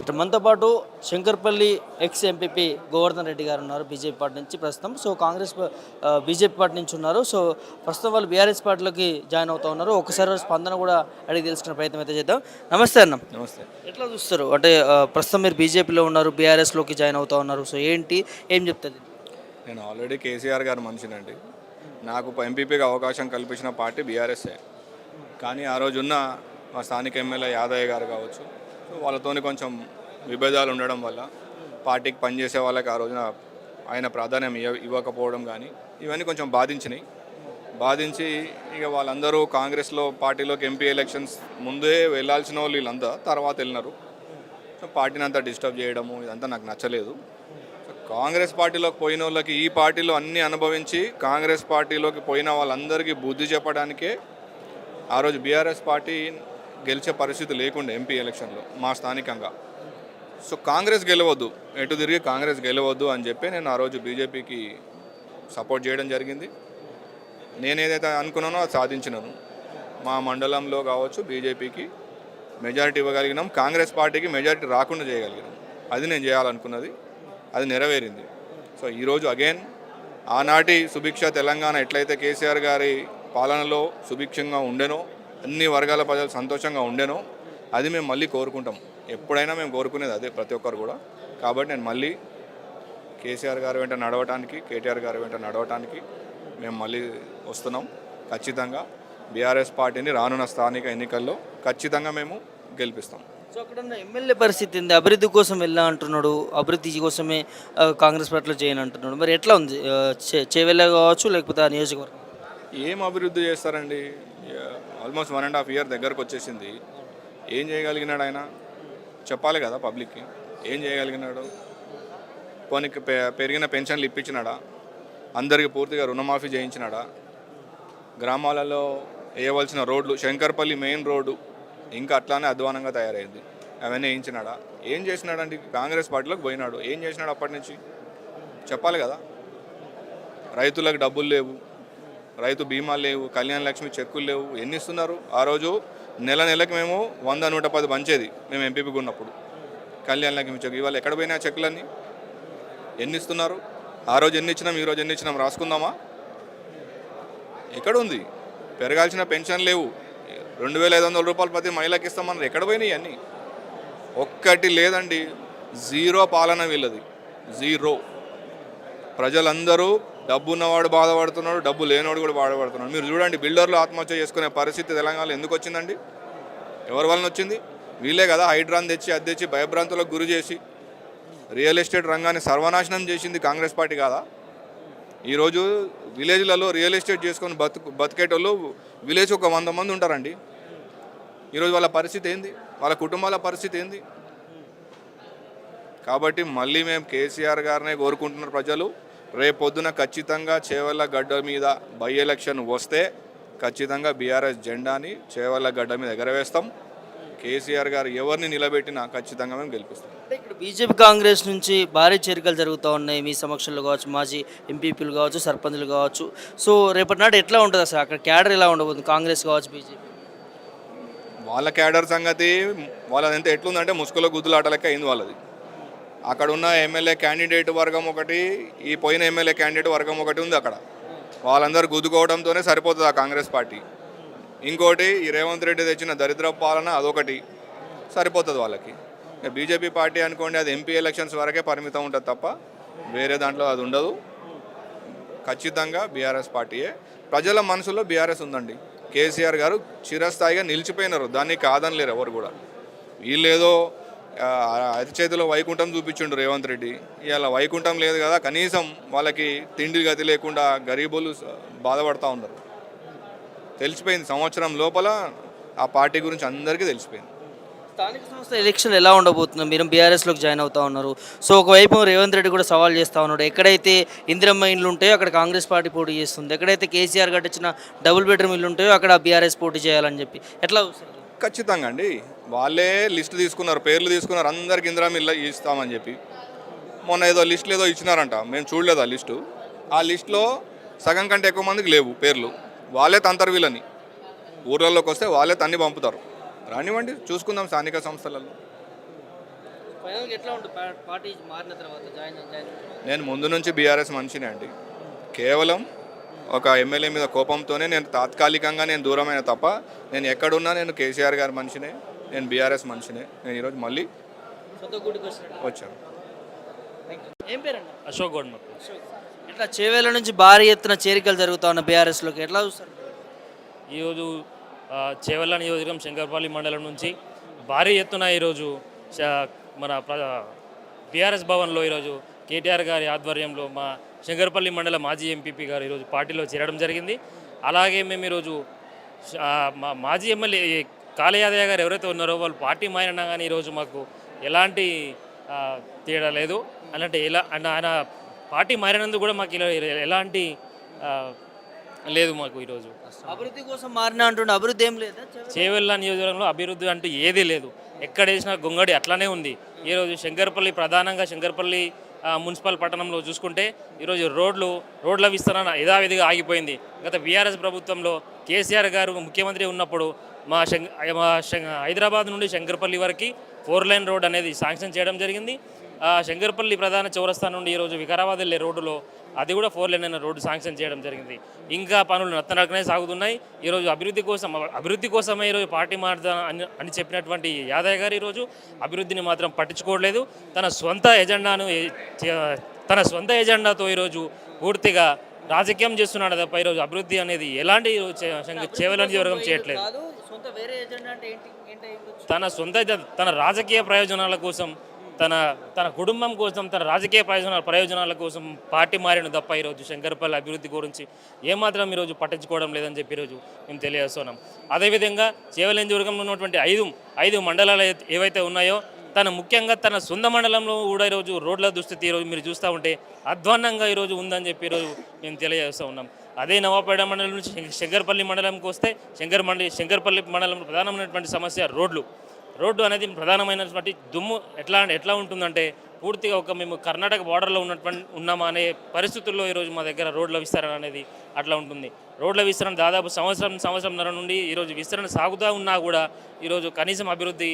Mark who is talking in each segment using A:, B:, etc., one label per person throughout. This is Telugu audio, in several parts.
A: ఇటు మనతో పాటు శంకర్పల్లి ఎక్స్ ఎంపీపీ గోవర్ధన్ రెడ్డి గారు ఉన్నారు బీజేపీ పార్టీ నుంచి ప్రస్తుతం. సో కాంగ్రెస్ బీజేపీ పార్టీ నుంచి ఉన్నారు. సో ప్రస్తుతం వాళ్ళు బీఆర్ఎస్ పార్టీలోకి జాయిన్ అవుతా ఉన్నారు. ఒకసారి వాళ్ళ స్పందన కూడా అడిగి తెలుసుకునే ప్రయత్నం అయితే చేద్దాం. నమస్తే అన్న.
B: నమస్తే.
A: ఎట్లా చూస్తారు అంటే ప్రస్తుతం మీరు బీజేపీలో ఉన్నారు, బీఆర్ఎస్లోకి జాయిన్ అవుతా ఉన్నారు. సో ఏంటి ఏం చెప్తుంది?
B: నేను ఆల్రెడీ కేసీఆర్ గారు మనిషినండి. నాకు ఎంపీపీగా అవకాశం కల్పించిన పార్టీ బీఆర్ఎస్ఏ. కానీ ఆ రోజున్న మా స్థానిక ఎమ్మెల్యే యాదయ్య గారు కావచ్చు, సో వాళ్ళతోని కొంచెం విభేదాలు ఉండడం వల్ల పార్టీకి పనిచేసే వాళ్ళకి ఆ రోజున ఆయన ప్రాధాన్యం ఇవ్వకపోవడం కానీ ఇవన్నీ కొంచెం బాధించి ఇక వాళ్ళందరూ కాంగ్రెస్లో పార్టీలోకి ఎంపీ ఎలక్షన్స్ ముందే వెళ్ళాల్సిన వాళ్ళు వీళ్ళంతా తర్వాత వెళ్ళినారు. సో పార్టీని అంతా డిస్టర్బ్ చేయడము ఇదంతా నాకు నచ్చలేదు. కాంగ్రెస్ పార్టీలోకి పోయిన వాళ్ళకి ఈ పార్టీలో అన్నీ అనుభవించి కాంగ్రెస్ పార్టీలోకి పోయిన వాళ్ళందరికీ బుద్ధి చెప్పడానికే ఆ రోజు బీఆర్ఎస్ పార్టీ గెలిచే పరిస్థితి లేకుండే ఎంపీ ఎలక్షన్లో మా స్థానికంగా. సో కాంగ్రెస్ గెలవద్దు, ఎటు తిరిగి కాంగ్రెస్ గెలవద్దు అని చెప్పి నేను ఆ రోజు బీజేపీకి సపోర్ట్ చేయడం జరిగింది. నేను ఏదైతే అనుకున్నానో అది సాధించినాను. మా మండలంలో కావచ్చు బీజేపీకి మెజారిటీ ఇవ్వగలిగినాం, కాంగ్రెస్ పార్టీకి మెజారిటీ రాకుండా చేయగలిగినాం. అది నేను చేయాలనుకున్నది, అది నెరవేరింది. సో ఈరోజు అగైన్ ఆనాటి సుభిక్ష తెలంగాణ ఎట్లయితే కేసీఆర్ గారి పాలనలో సుభిక్షంగా ఉండెనో, అన్ని వర్గాల ప్రజలు సంతోషంగా ఉండెనో, అది మేము మళ్ళీ కోరుకుంటాం. ఎప్పుడైనా మేము కోరుకునేది అదే, ప్రతి ఒక్కరు కూడా. కాబట్టి నేను మళ్ళీ కేసీఆర్ గారి వెంట నడవటానికి, కేటీఆర్ గారి వెంట నడవటానికి మేము మళ్ళీ వస్తున్నాం. ఖచ్చితంగా బీఆర్ఎస్ పార్టీని రానున్న స్థానిక ఎన్నికల్లో ఖచ్చితంగా మేము గెలిపిస్తాం.
A: సో అక్కడ ఉన్న ఎమ్మెల్యే పరిస్థితి ఏంది? అభివృద్ధి కోసం వెళ్ళా అంటున్నాడు, అభివృద్ధి కోసమే కాంగ్రెస్ పార్టీలో చేయను అంటున్నాడు. మరి ఎట్లా ఉంది? చేవెళ్ళ కావచ్చు లేకపోతే ఆ నియోజకవర్గం
B: ఏం అభివృద్ధి చేస్తారండి? ఆల్మోస్ట్ 1.5 year దగ్గరకు వచ్చేసింది. ఏం చేయగలిగినాడు ఆయన? చెప్పాలి కదా పబ్లిక్కి. ఏం చేయగలిగినాడు? పోనీకి పెరిగిన పెన్షన్లు ఇప్పించినాడా? అందరికీ పూర్తిగా రుణమాఫీ చేయించినాడా? గ్రామాలలో వేయవలసిన రోడ్లు, శంకర్పల్లి మెయిన్ రోడ్డు ఇంకా అట్లానే అధ్వానంగా తయారైంది, అవన్నీ వేయించినాడా? ఏం చేసినాడండి? కాంగ్రెస్ పార్టీలోకి పోయినాడు, ఏం చేసినాడు అప్పటి నుంచి? చెప్పాలి కదా. రైతులకు డబ్బులు లేవు, రైతు బీమా లేవు, కళ్యాణ లక్ష్మి చెక్కులు లేవు. ఎన్ని ఇస్తున్నారు? ఆ రోజు నెలకి మేము 100-110 పంచేది మేము ఎంపీపీగా ఉన్నప్పుడు కళ్యాణ లక్ష్మి చెక్కు. ఇవాళ ఎక్కడ పోయినా చెక్కులన్నీ ఎన్ని ఇస్తున్నారు? ఆ రోజు ఎన్ని ఇచ్చినాం, ఈరోజు ఎన్ని ఇచ్చినాం రాసుకుందామా? ఎక్కడుంది? పెరగాల్సిన పెన్షన్ లేవు, 2,500 రూపాయలు ప్రతి మహిళకి ఇస్తామన్నారు. ఎక్కడ పోయినాయి అన్నీ? ఒక్కటి లేదండి. జీరో పాలన వీళ్ళది, జీరో. ప్రజలందరూ డబ్బు ఉన్నవాడు బాధపడుతున్నాడు, డబ్బు లేనివాడు కూడా బాధపడుతున్నాడు. మీరు చూడండి, బిల్డర్లు ఆత్మహత్య చేసుకునే పరిస్థితి తెలంగాణలో ఎందుకు వచ్చిందండి? ఎవరి వలన వచ్చింది? వీళ్ళే కదా హైడ్రాన్ తెచ్చి అద్దెచ్చి భయభ్రాంతులకు గురి చేసి రియల్ ఎస్టేట్ రంగాన్ని సర్వనాశనం చేసింది కాంగ్రెస్ పార్టీ కాదా? ఈరోజు విలేజ్లలో రియల్ ఎస్టేట్ చేసుకొని బతికేటోళ్ళు విలేజ్ ఒక 100 మంది ఉంటారండి. ఈరోజు వాళ్ళ పరిస్థితి ఏంది? వాళ్ళ కుటుంబాల పరిస్థితి ఏంది? కాబట్టి మళ్ళీ మేము కేసీఆర్ గారినే కోరుకుంటున్నారు ప్రజలు. రేపొద్దున ఖచ్చితంగా చేవెళ్ళ గడ్డ మీద బై ఎలక్షన్ వస్తే ఖచ్చితంగా బీఆర్ఎస్ జెండాని చేవెళ్ళ గడ్డ మీద ఎగరవేస్తాం. కేసీఆర్ గారు ఎవరిని నిలబెట్టినా ఖచ్చితంగా మేము గెలిపిస్తాం.
A: అంటే ఇక్కడ బీజేపీ కాంగ్రెస్ నుంచి భారీ చేరికలు జరుగుతూ ఉన్నాయి. మీ సమక్షంలో కావచ్చు, మాజీ ఎంపీపీలు కావచ్చు, సర్పంచులు కావచ్చు. సో రేపటి నాడు ఎట్లా ఉంటుంది అసలు? అక్కడ క్యాడర్ ఎలా ఉండబోతుంది? కాంగ్రెస్ కావచ్చు, బీజేపీ
B: వాళ్ళ క్యాడర్ సంగతి వాళ్ళది ఎంత ఎట్లుందంటే ముసుగులో గుద్దులాట లెక్క అయింది వాళ్ళది. అక్కడ ఉన్న ఎమ్మెల్యే క్యాండిడేట్ వర్గం ఒకటి, ఈ పోయిన ఎమ్మెల్యే క్యాండిడేట్ వర్గం ఒకటి ఉంది అక్కడ. వాళ్ళందరూ గుద్దుకోవడంతోనే సరిపోతుంది ఆ కాంగ్రెస్ పార్టీ. ఇంకోటి ఈ రేవంత్ రెడ్డి తెచ్చిన దరిద్ర పాలన, అదొకటి సరిపోతుంది వాళ్ళకి. బీజేపీ పార్టీ అనుకోండి, అది ఎంపీ ఎలక్షన్స్ వరకే పరిమితం ఉంటుంది తప్ప వేరే దాంట్లో అది ఉండదు. ఖచ్చితంగా బీఆర్ఎస్ పార్టీయే. ప్రజల మనసులో బీఆర్ఎస్ ఉందండి. కేసీఆర్ గారు చిరస్థాయిగా నిలిచిపోయినారు, దాన్ని కాదనలేరు ఎవరు కూడా. వీళ్ళేదో అతి చేతిలో వైకుంఠం చూపించిండు రేవంత్ రెడ్డి. ఇవాళ వైకుంఠం లేదు కదా, కనీసం వాళ్ళకి తిండి గతి లేకుండా గరీబులు బాధపడుతూ ఉన్నారు. తెలిసిపోయింది, సంవత్సరం లోపల ఆ పార్టీ గురించి అందరికీ తెలిసిపోయింది.
A: స్థానిక సంస్థ ఎలక్షన్ ఎలా ఉండబోతుంది? మీరు బీఆర్ఎస్లోకి జాయిన్ అవుతా ఉన్నారు. సో ఒకవైపు రేవంత్ రెడ్డి కూడా సవాల్ చేస్తూ ఉన్నాడు. ఎక్కడైతే ఇందిరమ్మ ఇండ్లు ఉంటాయో అక్కడ కాంగ్రెస్ పార్టీ పోటీ చేస్తుంది, ఎక్కడైతే కేసీఆర్ కట్టించిన డబుల్ బెడ్రూమ్ ఇల్లు ఉంటాయో అక్కడ బీఆర్ఎస్ పోటీ చేయాలని చెప్పి ఎట్లా?
B: ఖచ్చితంగా అండి. వాళ్ళే లిస్ట్ తీసుకున్నారు, పేర్లు తీసుకున్నారు, అందరికి ఇందిరమ్మ ఇల్లు ఇస్తామని చెప్పి. మొన్న ఏదో లిస్టులు ఏదో ఇచ్చినారంట, మేము చూడలేదు ఆ లిస్టు. ఆ లిస్టులో సగం కంటే ఎక్కువ మందికి లేవు పేర్లు. వాళ్ళే తంతరు వీళ్ళని, ఊర్లలోకి వస్తే వాళ్ళే తన్ని పంపుతారు. రానివ్వండి, చూసుకుందాం స్థానిక సంస్థలలో.
A: ఫైనల్గా ఎట్లా ఉంటుంది పార్టీ మారిన తర్వాత జాయిన్
B: నేను ముందు నుంచి బీఆర్ఎస్ మనిషినే అండి. కేవలం ఒక ఎమ్మెల్యే మీద కోపంతోనే నేను తాత్కాలికంగా నేను దూరమైన తప్ప నేను ఎక్కడున్నా నేను కేసీఆర్ గారి మనిషినే, నేను బీఆర్ఎస్ మనిషినే. నేను ఈరోజు మళ్ళీ
A: సొంత గుడికి వచ్చినట్టు.
B: వచ్చాను.
A: ఏం పేరండి?
C: అశోక్ గౌడ్ మాకు.
A: ఇట్లా చేవేళ్ళ నుంచి భారీ ఎత్తున చేరికలు జరుగుతా ఉన్న బీఆర్ఎస్లోకి ఎట్లా చూస్తారు?
C: ఈరోజు చేవెళ్ళ నియోజకవర్గం శంకర్పల్లి మండలం నుంచి భారీ ఎత్తున ఈరోజు మన బీఆర్ఎస్ భవన్లో ఈరోజు కేటీఆర్ గారి ఆధ్వర్యంలో మా శంకర్పల్లి మండల మాజీ ఎంపీపీ గారు ఈరోజు పార్టీలో చేరడం జరిగింది. అలాగే మేము ఈరోజు మా మాజీ ఎమ్మెల్యే కాళ యాదయ్య గారు ఎవరైతే ఉన్నారో వాళ్ళు పార్టీ మారినా కానీ ఈరోజు మాకు ఎలాంటి తేడా లేదు. అలాంటి ఆయన పార్టీ మారినందుకు కూడా మాకు ఎలాంటి లేదు. మాకు ఈరోజు
A: అభివృద్ధి కోసం మారినా అంటుండే అభివృద్ధి ఏం లేదా?
C: చేవెళ్ళ నియోజకవర్గంలో అభివృద్ధి అంటూ ఏదీ లేదు. ఎక్కడ వేసినా గొంగడి అట్లానే ఉంది. ఈరోజు శంకర్పల్లి ప్రధానంగా శంకర్పల్లి మున్సిపల్ పట్టణంలో చూసుకుంటే ఈరోజు రోడ్ల విస్తరణ యథావిధిగా ఆగిపోయింది. గత బీఆర్ఎస్ ప్రభుత్వంలో కేసీఆర్ గారు ముఖ్యమంత్రి ఉన్నప్పుడు మా హైదరాబాద్ నుండి శంకర్పల్లి వరకు 4 లైన్ రోడ్ అనేది శాంక్షన్ చేయడం జరిగింది. శంకర్పల్లి ప్రధాన చౌరస్తా నుండి ఈరోజు వికారాబాద్ వెళ్ళే రోడ్డులో అది కూడా 4 లైన్ అయిన రోడ్డు శాంక్షన్ చేయడం జరిగింది. ఇంకా పనులు నత్తనడకనే సాగుతున్నాయి. ఈరోజు అభివృద్ధి కోసమే ఈరోజు పార్టీ మారుతా అని చెప్పినటువంటి యాదయ్య గారు ఈరోజు అభివృద్ధిని మాత్రం పట్టించుకోవట్లేదు. తన సొంత ఎజెండాతో ఈరోజు పూర్తిగా రాజకీయం చేస్తున్నాడు తప్ప ఈరోజు అభివృద్ధి అనేది ఎలాంటి చేవెళ్ళ నియోజకవర్గం చేయట్లేదు. తన రాజకీయ ప్రయోజనాల కోసం తన కుటుంబం కోసం తన రాజకీయ ప్రయోజనాల కోసం పార్టీ మారిన తప్ప ఈరోజు శంకర్పల్లి అభివృద్ధి గురించి ఏమాత్రం ఈరోజు పట్టించుకోవడం లేదని చెప్పి ఈరోజు మేము తెలియజేస్తున్నాం. అదేవిధంగా చేవెళ్ళ నియోజకవర్గంలో ఉన్నటువంటి ఐదు మండలాలు ఏవైతే ఉన్నాయో ముఖ్యంగా తన సొంత మండలంలో కూడా ఈరోజు రోడ్ల దుస్థితి ఈరోజు మీరు చూస్తూ ఉంటే అధ్వాన్నంగా ఈరోజు ఉందని చెప్పి ఈరోజు మేము తెలియజేస్తూ ఉన్నాం. అదే నవాపేట మండలం నుంచి శంకర్పల్లి మండలంకి వస్తే శంకర్పల్లి మండలంలో ప్రధానమైనటువంటి సమస్య రోడ్డు అనేది ప్రధానమైనటువంటి దుమ్ము ఎట్లా ఉంటుందంటే పూర్తిగా మేము కర్ణాటక బార్డర్లో ఉన్నామా అనే పరిస్థితుల్లో ఈరోజు మా దగ్గర రోడ్ల విస్తరణ అనేది అట్లా ఉంటుంది. రోడ్ల విస్తరణ దాదాపు సంవత్సరంన్నర నుండి ఈరోజు విస్తరణ సాగుతూ ఉన్నా కూడా ఈరోజు కనీసం అభివృద్ధి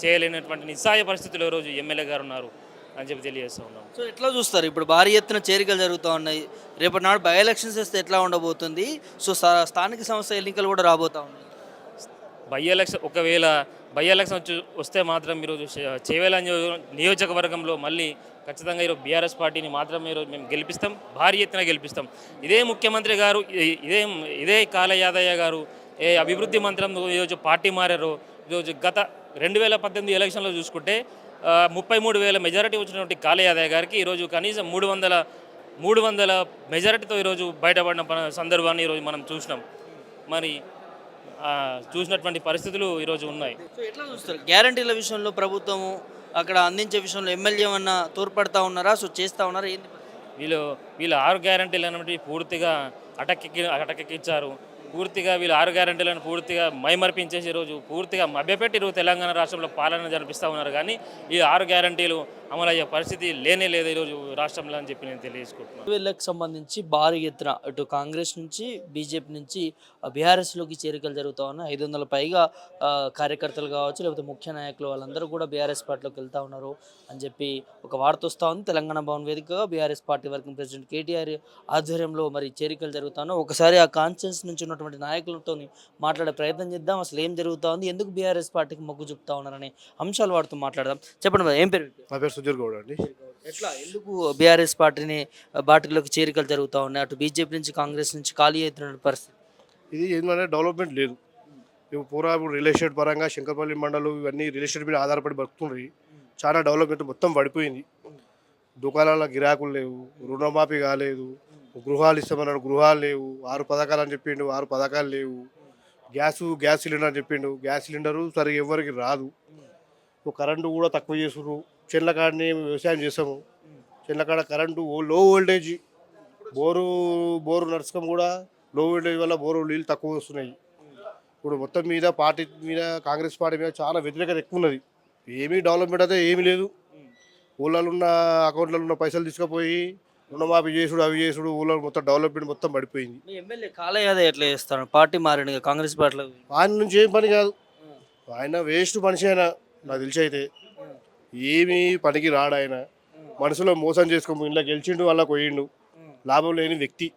C: చేయలేనటువంటి నిస్సాయ పరిస్థితుల్లో ఈరోజు ఎమ్మెల్యే గారు ఉన్నారు అని చెప్పి తెలియజేస్తూ ఉన్నాం.
A: సో ఎట్లా చూస్తారు? ఇప్పుడు భారీ ఎత్తున చేరికలు జరుగుతూ ఉన్నాయి. రేపటి నాడు బై ఎలక్షన్స్ వస్తే ఎట్లా ఉండబోతుంది? సో స్థానిక సంస్థ ఎన్నికలు కూడా రాబోతూ ఉన్నాయి.
C: ఒకవేళ బై ఎలక్షన్ వస్తే మాత్రం ఈరోజు చేవెళ్ళ నియోజకవర్గంలో మళ్ళీ ఖచ్చితంగా ఈరోజు బీఆర్ఎస్ పార్టీని మాత్రమే ఈరోజు మేము గెలిపిస్తాం, భారీ ఎత్తున గెలిపిస్తాం. ఇదే ముఖ్యమంత్రి గారు ఇదే కాళ యాదయ్య గారు అభివృద్ధి మంత్రం ఈరోజు పార్టీ మారారు. ఈరోజు గత 2018 ఎలక్షన్లో చూసుకుంటే 33,000 మెజారిటీ వచ్చినటువంటి కాళ యాదయ్య గారికి ఈరోజు కనీసం 300 మెజారిటీతో ఈరోజు బయటపడిన సందర్భాన్ని ఈరోజు మనం చూసినాం. మరి చూసినటువంటి పరిస్థితులు ఈరోజు ఉన్నాయి.
A: సో ఎట్లా చూస్తారు? గ్యారంటీల విషయంలో ప్రభుత్వము అక్కడ అందించే విషయంలో ఎమ్మెల్యే ఏమన్నా తోడ్పడతా ఉన్నారా? సో చేస్తూ ఉన్నారా? ఏంది
C: వీళ్ళు 6 గ్యారంటీలు అనేవి పూర్తిగా అటకెక్కించారు. పూర్తిగా వీళ్ళు 6 గ్యారంటీలను పూర్తిగా మైమర్పించేసి ఈరోజు పూర్తిగా మభ్యపెట్టి ఈరోజు తెలంగాణ రాష్ట్రంలో పాలన జరిపిస్తూ ఉన్నారు. కానీ ఈ 6 గ్యారంటీలు అమలు అయ్యే పరిస్థితి లేదు ఈరోజు రాష్ట్రంలో అని చెప్పి నేను తెలియజేసుకుంటున్నాను.
A: వీళ్ళకి సంబంధించి భారీ ఎత్తున ఇటు కాంగ్రెస్ నుంచి బీజేపీ నుంచి బీఆర్ఎస్లోకి చేరికలు జరుగుతూ ఉన్నాయి. 500 పైగా కార్యకర్తలు కావచ్చు, లేకపోతే ముఖ్య నాయకులు వాళ్ళందరూ కూడా బీఆర్ఎస్ పార్టీలోకి వెళ్తూ ఉన్నారు అని చెప్పి ఒక వార్త వస్తూ ఉంది. తెలంగాణ భవన్ వేదికగా BRS party working president KTR ఆధ్వర్యంలో మరి చేరికలు జరుగుతూ ఉన్నాయి. ఒకసారి ఆ కాన్ఫరెన్స్ నుంచి ఉన్నటువంటి నాయకులతో మాట్లాడే ప్రయత్నం చేద్దాం. అసలు ఏం జరుగుతూ ఉంది, ఎందుకు బీఆర్ఎస్ పార్టీకి మొగ్గు చూపుతా ఉన్నారనే అంశాలు వాటితో మాట్లాడదాం. చెప్పండి, ఏం పేరు?
D: నా పేరు సుధీర్ గౌడ్ అండి.
A: ఎందుకు బీఆర్ఎస్ పార్టీలోకి చేరికలు జరుగుతూ ఉన్నాయి? అటు బీజేపీ నుంచి కాంగ్రెస్ నుంచి ఖాళీ అవుతున్న పరిస్థితి.
D: ఇది ఏంటంటే డెవలప్మెంట్ లేదు. ఇప్పుడు రియల్ ఎస్టేట్ పరంగా శంకర్పల్లి మండలం ఇవన్నీ రియల్ ఎస్టేట్ మీద ఆధారపడి బతుకుతుంది. చాలా డెవలప్మెంట్ మొత్తం పడిపోయింది. దుకాణాల గిరాకులు లేవు, రుణమాఫీ కాలేదు, గృహాలు ఇస్తామన్నాడు, గృహాలు లేవు, 6 పథకాలు అని చెప్పిండు, 6 పథకాలు లేవు. గ్యాస్ సిలిండర్ అని చెప్పిండు, గ్యాస్ సిలిండరు సరిగ్గా ఎవరికి రాదు. కరెంటు కూడా తక్కువ చేసుకురు. చెట్లకాడని వ్యవసాయం చేస్తాము. చెట్లకాడ కరెంటు లో వోల్టేజ్, బోరు నడుచుకోం కూడా లో వోల్టేజ్ వల్ల బోరు నీళ్ళు తక్కువ వస్తున్నాయి. ఇప్పుడు మొత్తం మీద పార్టీ మీద కాంగ్రెస్ పార్టీ మీద చాలా వ్యతిరేకత ఎక్కువ ఉన్నది. ఏమీ డెవలప్మెంట్ అయితే ఏమీ లేదు. ఊళ్ళలో ఉన్న అకౌంట్లలో ఉన్న పైసలు తీసుకుపోయి రుణమాఫీ చేసుడు, అవి చేసుడు, ఊళ్ళో మొత్తం డెవలప్మెంట్ మొత్తం పడిపోయింది.
A: ఎమ్మెల్యే కాళ యాదయ్య ఎట్లా చేస్తాను? పార్టీ మారిన కాంగ్రెస్ పార్టీలో
D: ఆయన నుంచి ఏం పని కాదు. ఆయన వేస్ట్ మనిషి అయినా నాకు తెలిసి అయితే ఏమీ పనికి రాడు ఆయన. మనసులో మోసం చేసుకోము, ఇలా గెలిచిండు వాళ్ళ పోయిండు, లాభం లేని వ్యక్తి.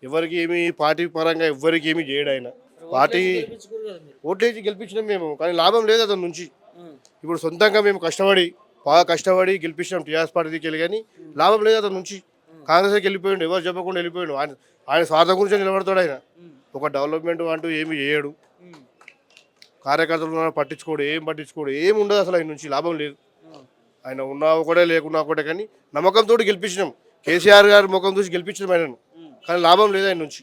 D: ఎవరికి ఏమి పార్టీ పరంగా ఎవరికి ఏమి చేయడు ఆయన. పార్టీ ఓట్లేసి గెలిపించినాం మేము, కానీ లాభం లేదు అతని నుంచి. ఇప్పుడు సొంతంగా మేము బాగా కష్టపడి గెలిపించినాం టీఆర్ఎస్ పార్టీకి వెళ్ళి, కానీ లాభం లేదు అతని నుంచి. కాంగ్రెస్కి వెళ్ళిపోయిండు, ఎవరు చెప్పకుండా వెళ్ళిపోయిండు. ఆయన స్వార్థం గురించి నిలబడతాడు ఆయన. ఒక డెవలప్మెంట్ అంటూ ఏమి చేయడు, కార్యకర్తలు పట్టించుకోడు, ఏం ఉండదు అసలు. ఆయన నుంచి లాభం లేదు. ఆయన ఉన్నా ఒకటే లేకున్నా ఒకటే, కానీ నమ్మకంతో గెలిపించినాం. కేసీఆర్ గారి ముఖం చూసి గెలిపించినాం ఆయనను, కానీ లాభం లేదు ఆయన నుంచి.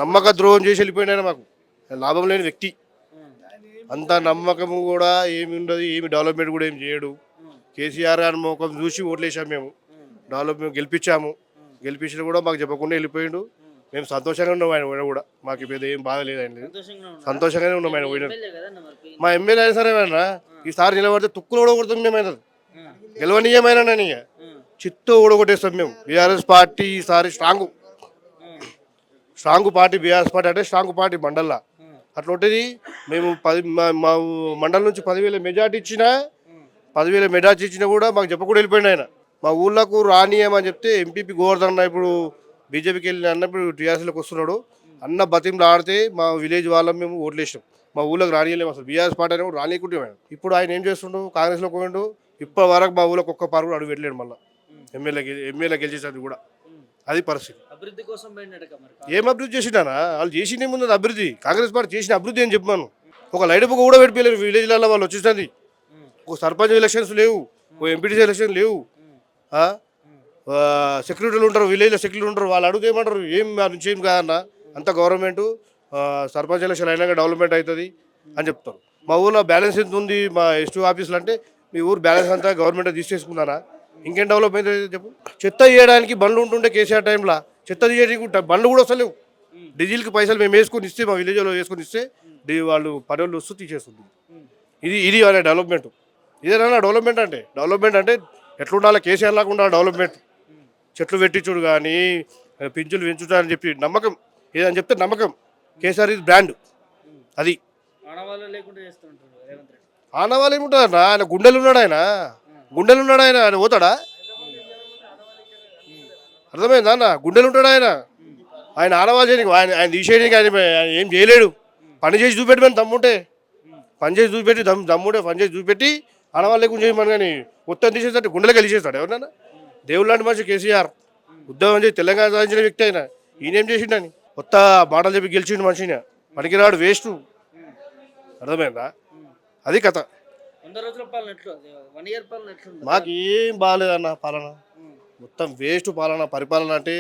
D: నమ్మక ద్రోహం చేసి వెళ్ళిపోయిన ఆయన మాకు. ఆయన లాభం లేని వ్యక్తి. అంత నమ్మకము కూడా ఏమి ఉండదు, ఏమి డెవలప్మెంట్ కూడా ఏం చేయడు. కేసీఆర్ గారి ముఖం చూసి ఓట్లేసాము మేము, డెవలప్మెంట్ గెలిపించిన కూడా మాకు చెప్పకుండా వెళ్ళిపోయిండు. మేము సంతోషంగా ఉన్నాం ఆయన కూడా, మాకు పెద్ద ఏం బాధ లేదు. ఆయన లేదు, సంతోషంగానే ఉన్నాం ఆయన పోయిన. మా ఎమ్మెల్యే అయినా సరే ఆయన ఈసారి నిలబడితే తుక్కులు ఓడగొడతాం మేము. ఆయన గెలవనీయమైన ఇక చిత్తో ఓడగొట్టేస్తాం మేము. బీఆర్ఎస్ పార్టీ ఈసారి స్ట్రాంగ్ పార్టీ. బీఆర్ఎస్ పార్టీ అంటే స్ట్రాంగ్ పార్టీ మండల్లా. అట్లా ఉంటుంది. మేము మా మండలం నుంచి 10,000 మెజార్టీ ఇచ్చినా కూడా మాకు చెప్పకుండా వెళ్ళిపోయింది ఆయన. మా ఊళ్ళకు రానియమని చెప్తే ఎంపీపీ గోవర్ధన్ అన్న ఇప్పుడు బీజేపీకి వెళ్ళిన అన్నప్పుడు టీఆర్ఎస్లోకి వస్తున్నాడు అన్న బతింలు ఆడితే మా విలేజ్ వాళ్ళం మేము ఓట్లేసాం. మా ఊళ్ళోకి రానియలేము అసలు. బీఆర్ఎస్ పార్టీ అనేది రానియకుంటే ఆయన. ఇప్పుడు ఆయన ఏం చేస్తుండు, కాంగ్రెస్లో పోయిండు. ఇప్పటి వరకు మా ఊళ్ళోకి ఒక్క పారు కూడా అడుగు పెట్టలేడు. మళ్ళీ ఎమ్మెల్యే గెలిచేసరికి కూడా అది పరిస్థితి.
A: అభివృద్ధి కోసం
D: ఏం అభివృద్ధి చేసినానా? వాళ్ళు చేసిందే ముందు అభివృద్ధి. కాంగ్రెస్ పార్టీ చేసిన అభివృద్ధి అని చెప్పాను. ఒక లైట్ బుక్ కూడా పెట్టిపోయలేరు విలేజ్లలో. వాళ్ళు వచ్చేసింది. ఒక సర్పంచ్ ఎలక్షన్స్ లేవు, ఒక ఎంపీటీసీ ఎలక్షన్ లేవు. సెక్యూరిటీలు ఉంటారు, విలేజ్లో సెక్యూరిటీ ఉంటారు. వాళ్ళు అడుగుతే ఏమంటారు, ఏం మా నుంచి ఏం కాదన్న, అంత గవర్నమెంట్ సర్పంచ్ ఎలక్షన్ అయినాక డెవలప్మెంట్ అవుతుంది అని చెప్తారు. మా ఊళ్ళో బ్యాలెన్స్ ఎంత ఉంది మా ఎస్టీ ఆఫీసులు అంటే, మీ ఊరు బ్యాలెన్స్ అంతా గవర్నమెంట్ తీసేసుకున్నారా, ఇంకేం డెవలప్మెంట్ అయితే చెప్పు. చెత్త తీయడానికి బండ్లు ఉంటుండే కేసీఆర్ టైంలో, చెత్త తీయడానికి బండ్లు కూడా వస్తలేవు. డీజిల్కి పైసలు మేము వేసుకొని ఇస్తే, మా విలేజ్లో వేసుకొని ఇస్తే వాళ్ళు పనులు వస్తూ తీసేస్తుంది. ఇది అనే డెవలప్మెంట్. ఇదేనా డెవలప్మెంట్ అంటే? డెవలప్మెంట్ అంటే ఎట్లుండాలి, కేసీఆర్ లాగా ఉండాలి డెవలప్మెంట్. చెట్లు పెట్టించుడు కానీ, పింఛన్లు పెంచుతా అని చెప్పి నమ్మకం, ఏదని చెప్తే నమ్మకం. కేసీఆర్ ఇది బ్రాండ్. అది ఆనవాళ్ళు ఏముంటుందన్న? ఆయన గుండెలు ఉన్నాడు, ఆయన పోతాడా? అర్థమైందా అన్న? గుండెలు ఉంటాడు ఆయన ఆనవాళ్ళు చేయడానికి, ఆయన తీసేయడానికి ఆయన ఏం చేయలేడు. పని చేసి చూపెట్టమని దమ్ముంటే పని చేసి చూపెట్టి దమ్ముంటే పని చేసి చూపెట్టి ఆనవాళ్ళు లేకుండా చేయమని. కానీ మొత్తం తీసేస్తే గుండెలకు వెళ్ళిచేస్తాడు ఎవరన్నా? దేవుడు లాంటి మనిషి కేసీఆర్. ఉద్యోగం చేసి తెలంగాణ సాధించిన వ్యక్తి అయినా ఈయనేం చేసిండని కొత్త మాటలు చెప్పి గెలిచిండు మనిషిని. పనికిరాడు, వేస్ట్. అర్థమైందా? అది కథ. మాకు ఏం బాగాలేదన్న పాలన, మొత్తం వేస్ట్ పాలన. పరిపాలన అంటే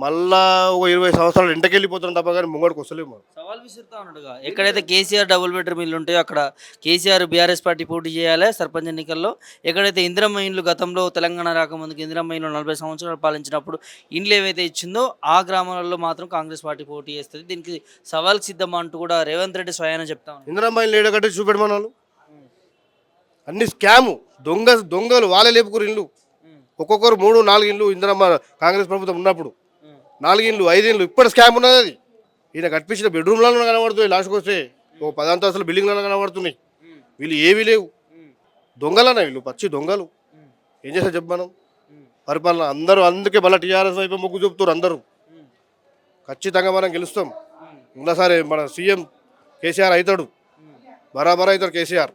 D: మళ్ళా ఒక 20 సంవత్సరాలు ఎంటకెళ్ళిపోతున్నాం తప్ప కానీ ముంగడికి వస్తలేము.
A: సవాల్ విసురుతా ఉన్నాడుగా, ఎక్కడైతే కేసీఆర్ డబుల్ బెడ్రూమ్ ఇల్లు ఉంటాయో అక్కడ కేసీఆర్ బీఆర్ఎస్ పార్టీ పోటీ చేయాలి సర్పంచ్ ఎన్నికల్లో. ఎక్కడైతే ఇందిరమ్మ ఇండ్లు గతంలో తెలంగాణ రాకముందుకు ఇందిరమ్మ ఇండ్లు 40 సంవత్సరాలు పాలించినప్పుడు ఇండ్లు ఏవైతే ఇచ్చిందో ఆ గ్రామాలలో మాత్రం కాంగ్రెస్ పార్టీ పోటీ చేస్తుంది. దీనికి సవాల్ సిద్ధమా అంటూ కూడా రేవంత్ రెడ్డి స్వయాన చెప్తా ఉన్నాడు.
D: ఇందిరమ్మ ఇండ్లు ఏడగట్టి చూపెట్టమని వాళ్ళు అన్ని స్కాము, దొంగలు వాళ్ళే లేపుకురు ఇల్లు. ఒక్కొక్కరు 3-4 ఇండ్లు ఇందిరమ్మ కాంగ్రెస్ ప్రభుత్వం ఉన్నప్పుడు 4 ఇండ్లు 5 ఇండ్లు. ఇప్పుడు స్కామ్ ఉన్నది. అది ఈయన కట్టించిన బెడ్రూమ్లలో కనబడుతుంది. లాస్ట్కి వస్తే ఓ 10 అంతస్తుల బిల్డింగ్లలో కనబడుతున్నాయి. వీళ్ళు ఏవి లేవు, దొంగలన్నా వీళ్ళు, పచ్చి దొంగలు. ఏం చేస్తారు చెప్పు మనం? పరిపాలన అందరూ అందుకే మళ్ళీ టీఆర్ఎస్ వైపు మొగ్గు చూపుతారు అందరూ. ఖచ్చితంగా మనం గెలుస్తాం. ఇంకోసారి మన సీఎం కేసీఆర్ అవుతాడు, బరాబర్ అవుతాడు కేసీఆర్.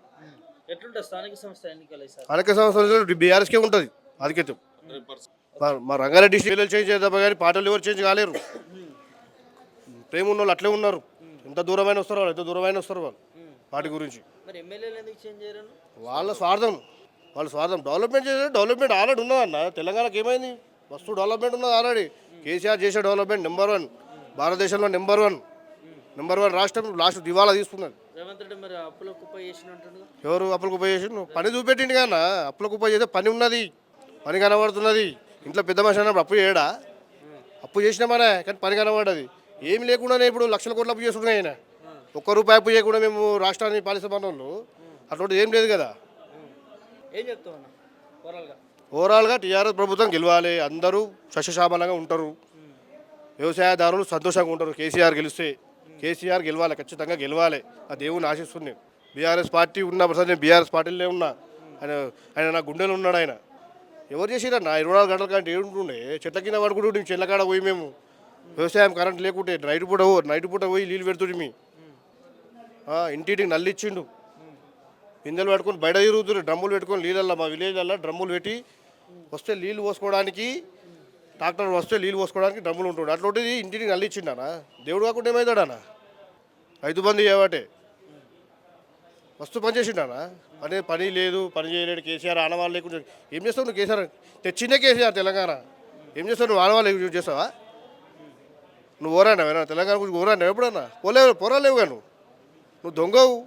A: స్థానిక
D: సంస్థలు బీఆర్ఎస్కే ఉంటుంది ఆధిక్యతం. మా రంగారెడ్డి డిస్ట్రిక్ట్ చేంజ్ చేద్దాం కానీ పార్టీలు ఎవరు చేంజ్ కాలేరు. ప్రేమ ఉన్న వాళ్ళు అట్లే ఉన్నారు. ఎంత దూరమైన వస్తారు వాళ్ళు పార్టీ గురించి. వాళ్ళ స్వార్థం. డెవలప్మెంట్ చేశారు. డెవలప్మెంట్ ఆల్రెడీ ఉన్నదన్న. తెలంగాణకి ఏమైంది? మస్తు డెవలప్మెంట్ ఉన్నది ఆల్రెడీ. కేసీఆర్ చేసే డెవలప్మెంట్ నెంబర్ 1. భారతదేశంలో నెంబర్ 1 రాష్ట్రం లాస్ట్ దివాలా తీసుకున్నది. ఎవరు అప్పుల కుప్ప చేసిండు? పని చూపెట్టిండు కన్నా. అప్పుల కుప్ప చేస్తే పని ఉన్నది, పని కనబడుతున్నది. ఇంట్లో పెద్ద మనిషి అన్నప్పుడు అప్పు చేయడా? అప్పు చేసినామనే, కానీ పని కనబడ్డది. ఏమి లేకుండానే ఇప్పుడు లక్షల కోట్ల అప్పు చేస్తున్నాయి ఆయన. ₹1 అప్పు చేయకుండా మేము రాష్ట్రాన్ని పాలిస్తామన్న వాళ్ళు అట్లాంటిది ఏం లేదు కదా. ఓవరాల్గా టీఆర్ఎస్ ప్రభుత్వం గెలవాలి. అందరూ సస్యశామలంగా ఉంటారు, వ్యవసాయదారులు సంతోషంగా ఉంటారు. కేసీఆర్ గెలవాలి, ఖచ్చితంగా గెలవాలి. ఆ దేవుని ఆశిస్తుంది. బీఆర్ఎస్ పార్టీ ఉన్న ప్రసాద్, నేను బీఆర్ఎస్ పార్టీలో ఉన్నా. ఆయన ఆయన నా గుండెలో ఉన్నాడు ఆయన. ఎవరు చేసిరన్నా 24 గంటల కంటే ఏడుంటుండే చెట్ల కింద పడుకుంటుంటే చెట్ల కాడ పోయి మేము వ్యవసాయం కరెంట్ లేకుంటే నైట్ పూట పోయి నీళ్ళు పెడుతుంది మీ ఇంటింటికి నల్లు ఇచ్చిండు. పిందెలు పట్టుకొని బయట తిరుగుతుండే డ్రమ్ములు పెట్టుకొని నీళ్ళల్లో మా విలేజ్లలో డ్రమ్ములు పెట్టి వస్తే నీళ్ళు పోసుకోవడానికి ట్రాక్టర్ వస్తే నీళ్ళు పోసుకోవడానికి డ్రమ్ములు ఉంటుండే. అట్లాంటిది ఇంటికి నల్లు ఇచ్చిండనా దేవుడు కాకుండా ఏమవుతాడనా? రైతు బంధు చేయబట్టే మస్తు పని చేసిండానా. పని లేదు, పని చేయలేడు కేసీఆర్. ఆనవాళ్ళు లేకుండా ఏం చేస్తావు నువ్వు? కేసీఆర్ తెచ్చిందే కేసీఆర్ తెలంగాణ. ఏం చేస్తావు నువ్వు? ఆనవాళ్ళు యూజ్ చేస్తావా నువ్వు? ఓరానా తెలంగాణ గురించి? ఓరానా ఎప్పుడన్నా? పోరాలేవుగా నువ్వు దొంగవు.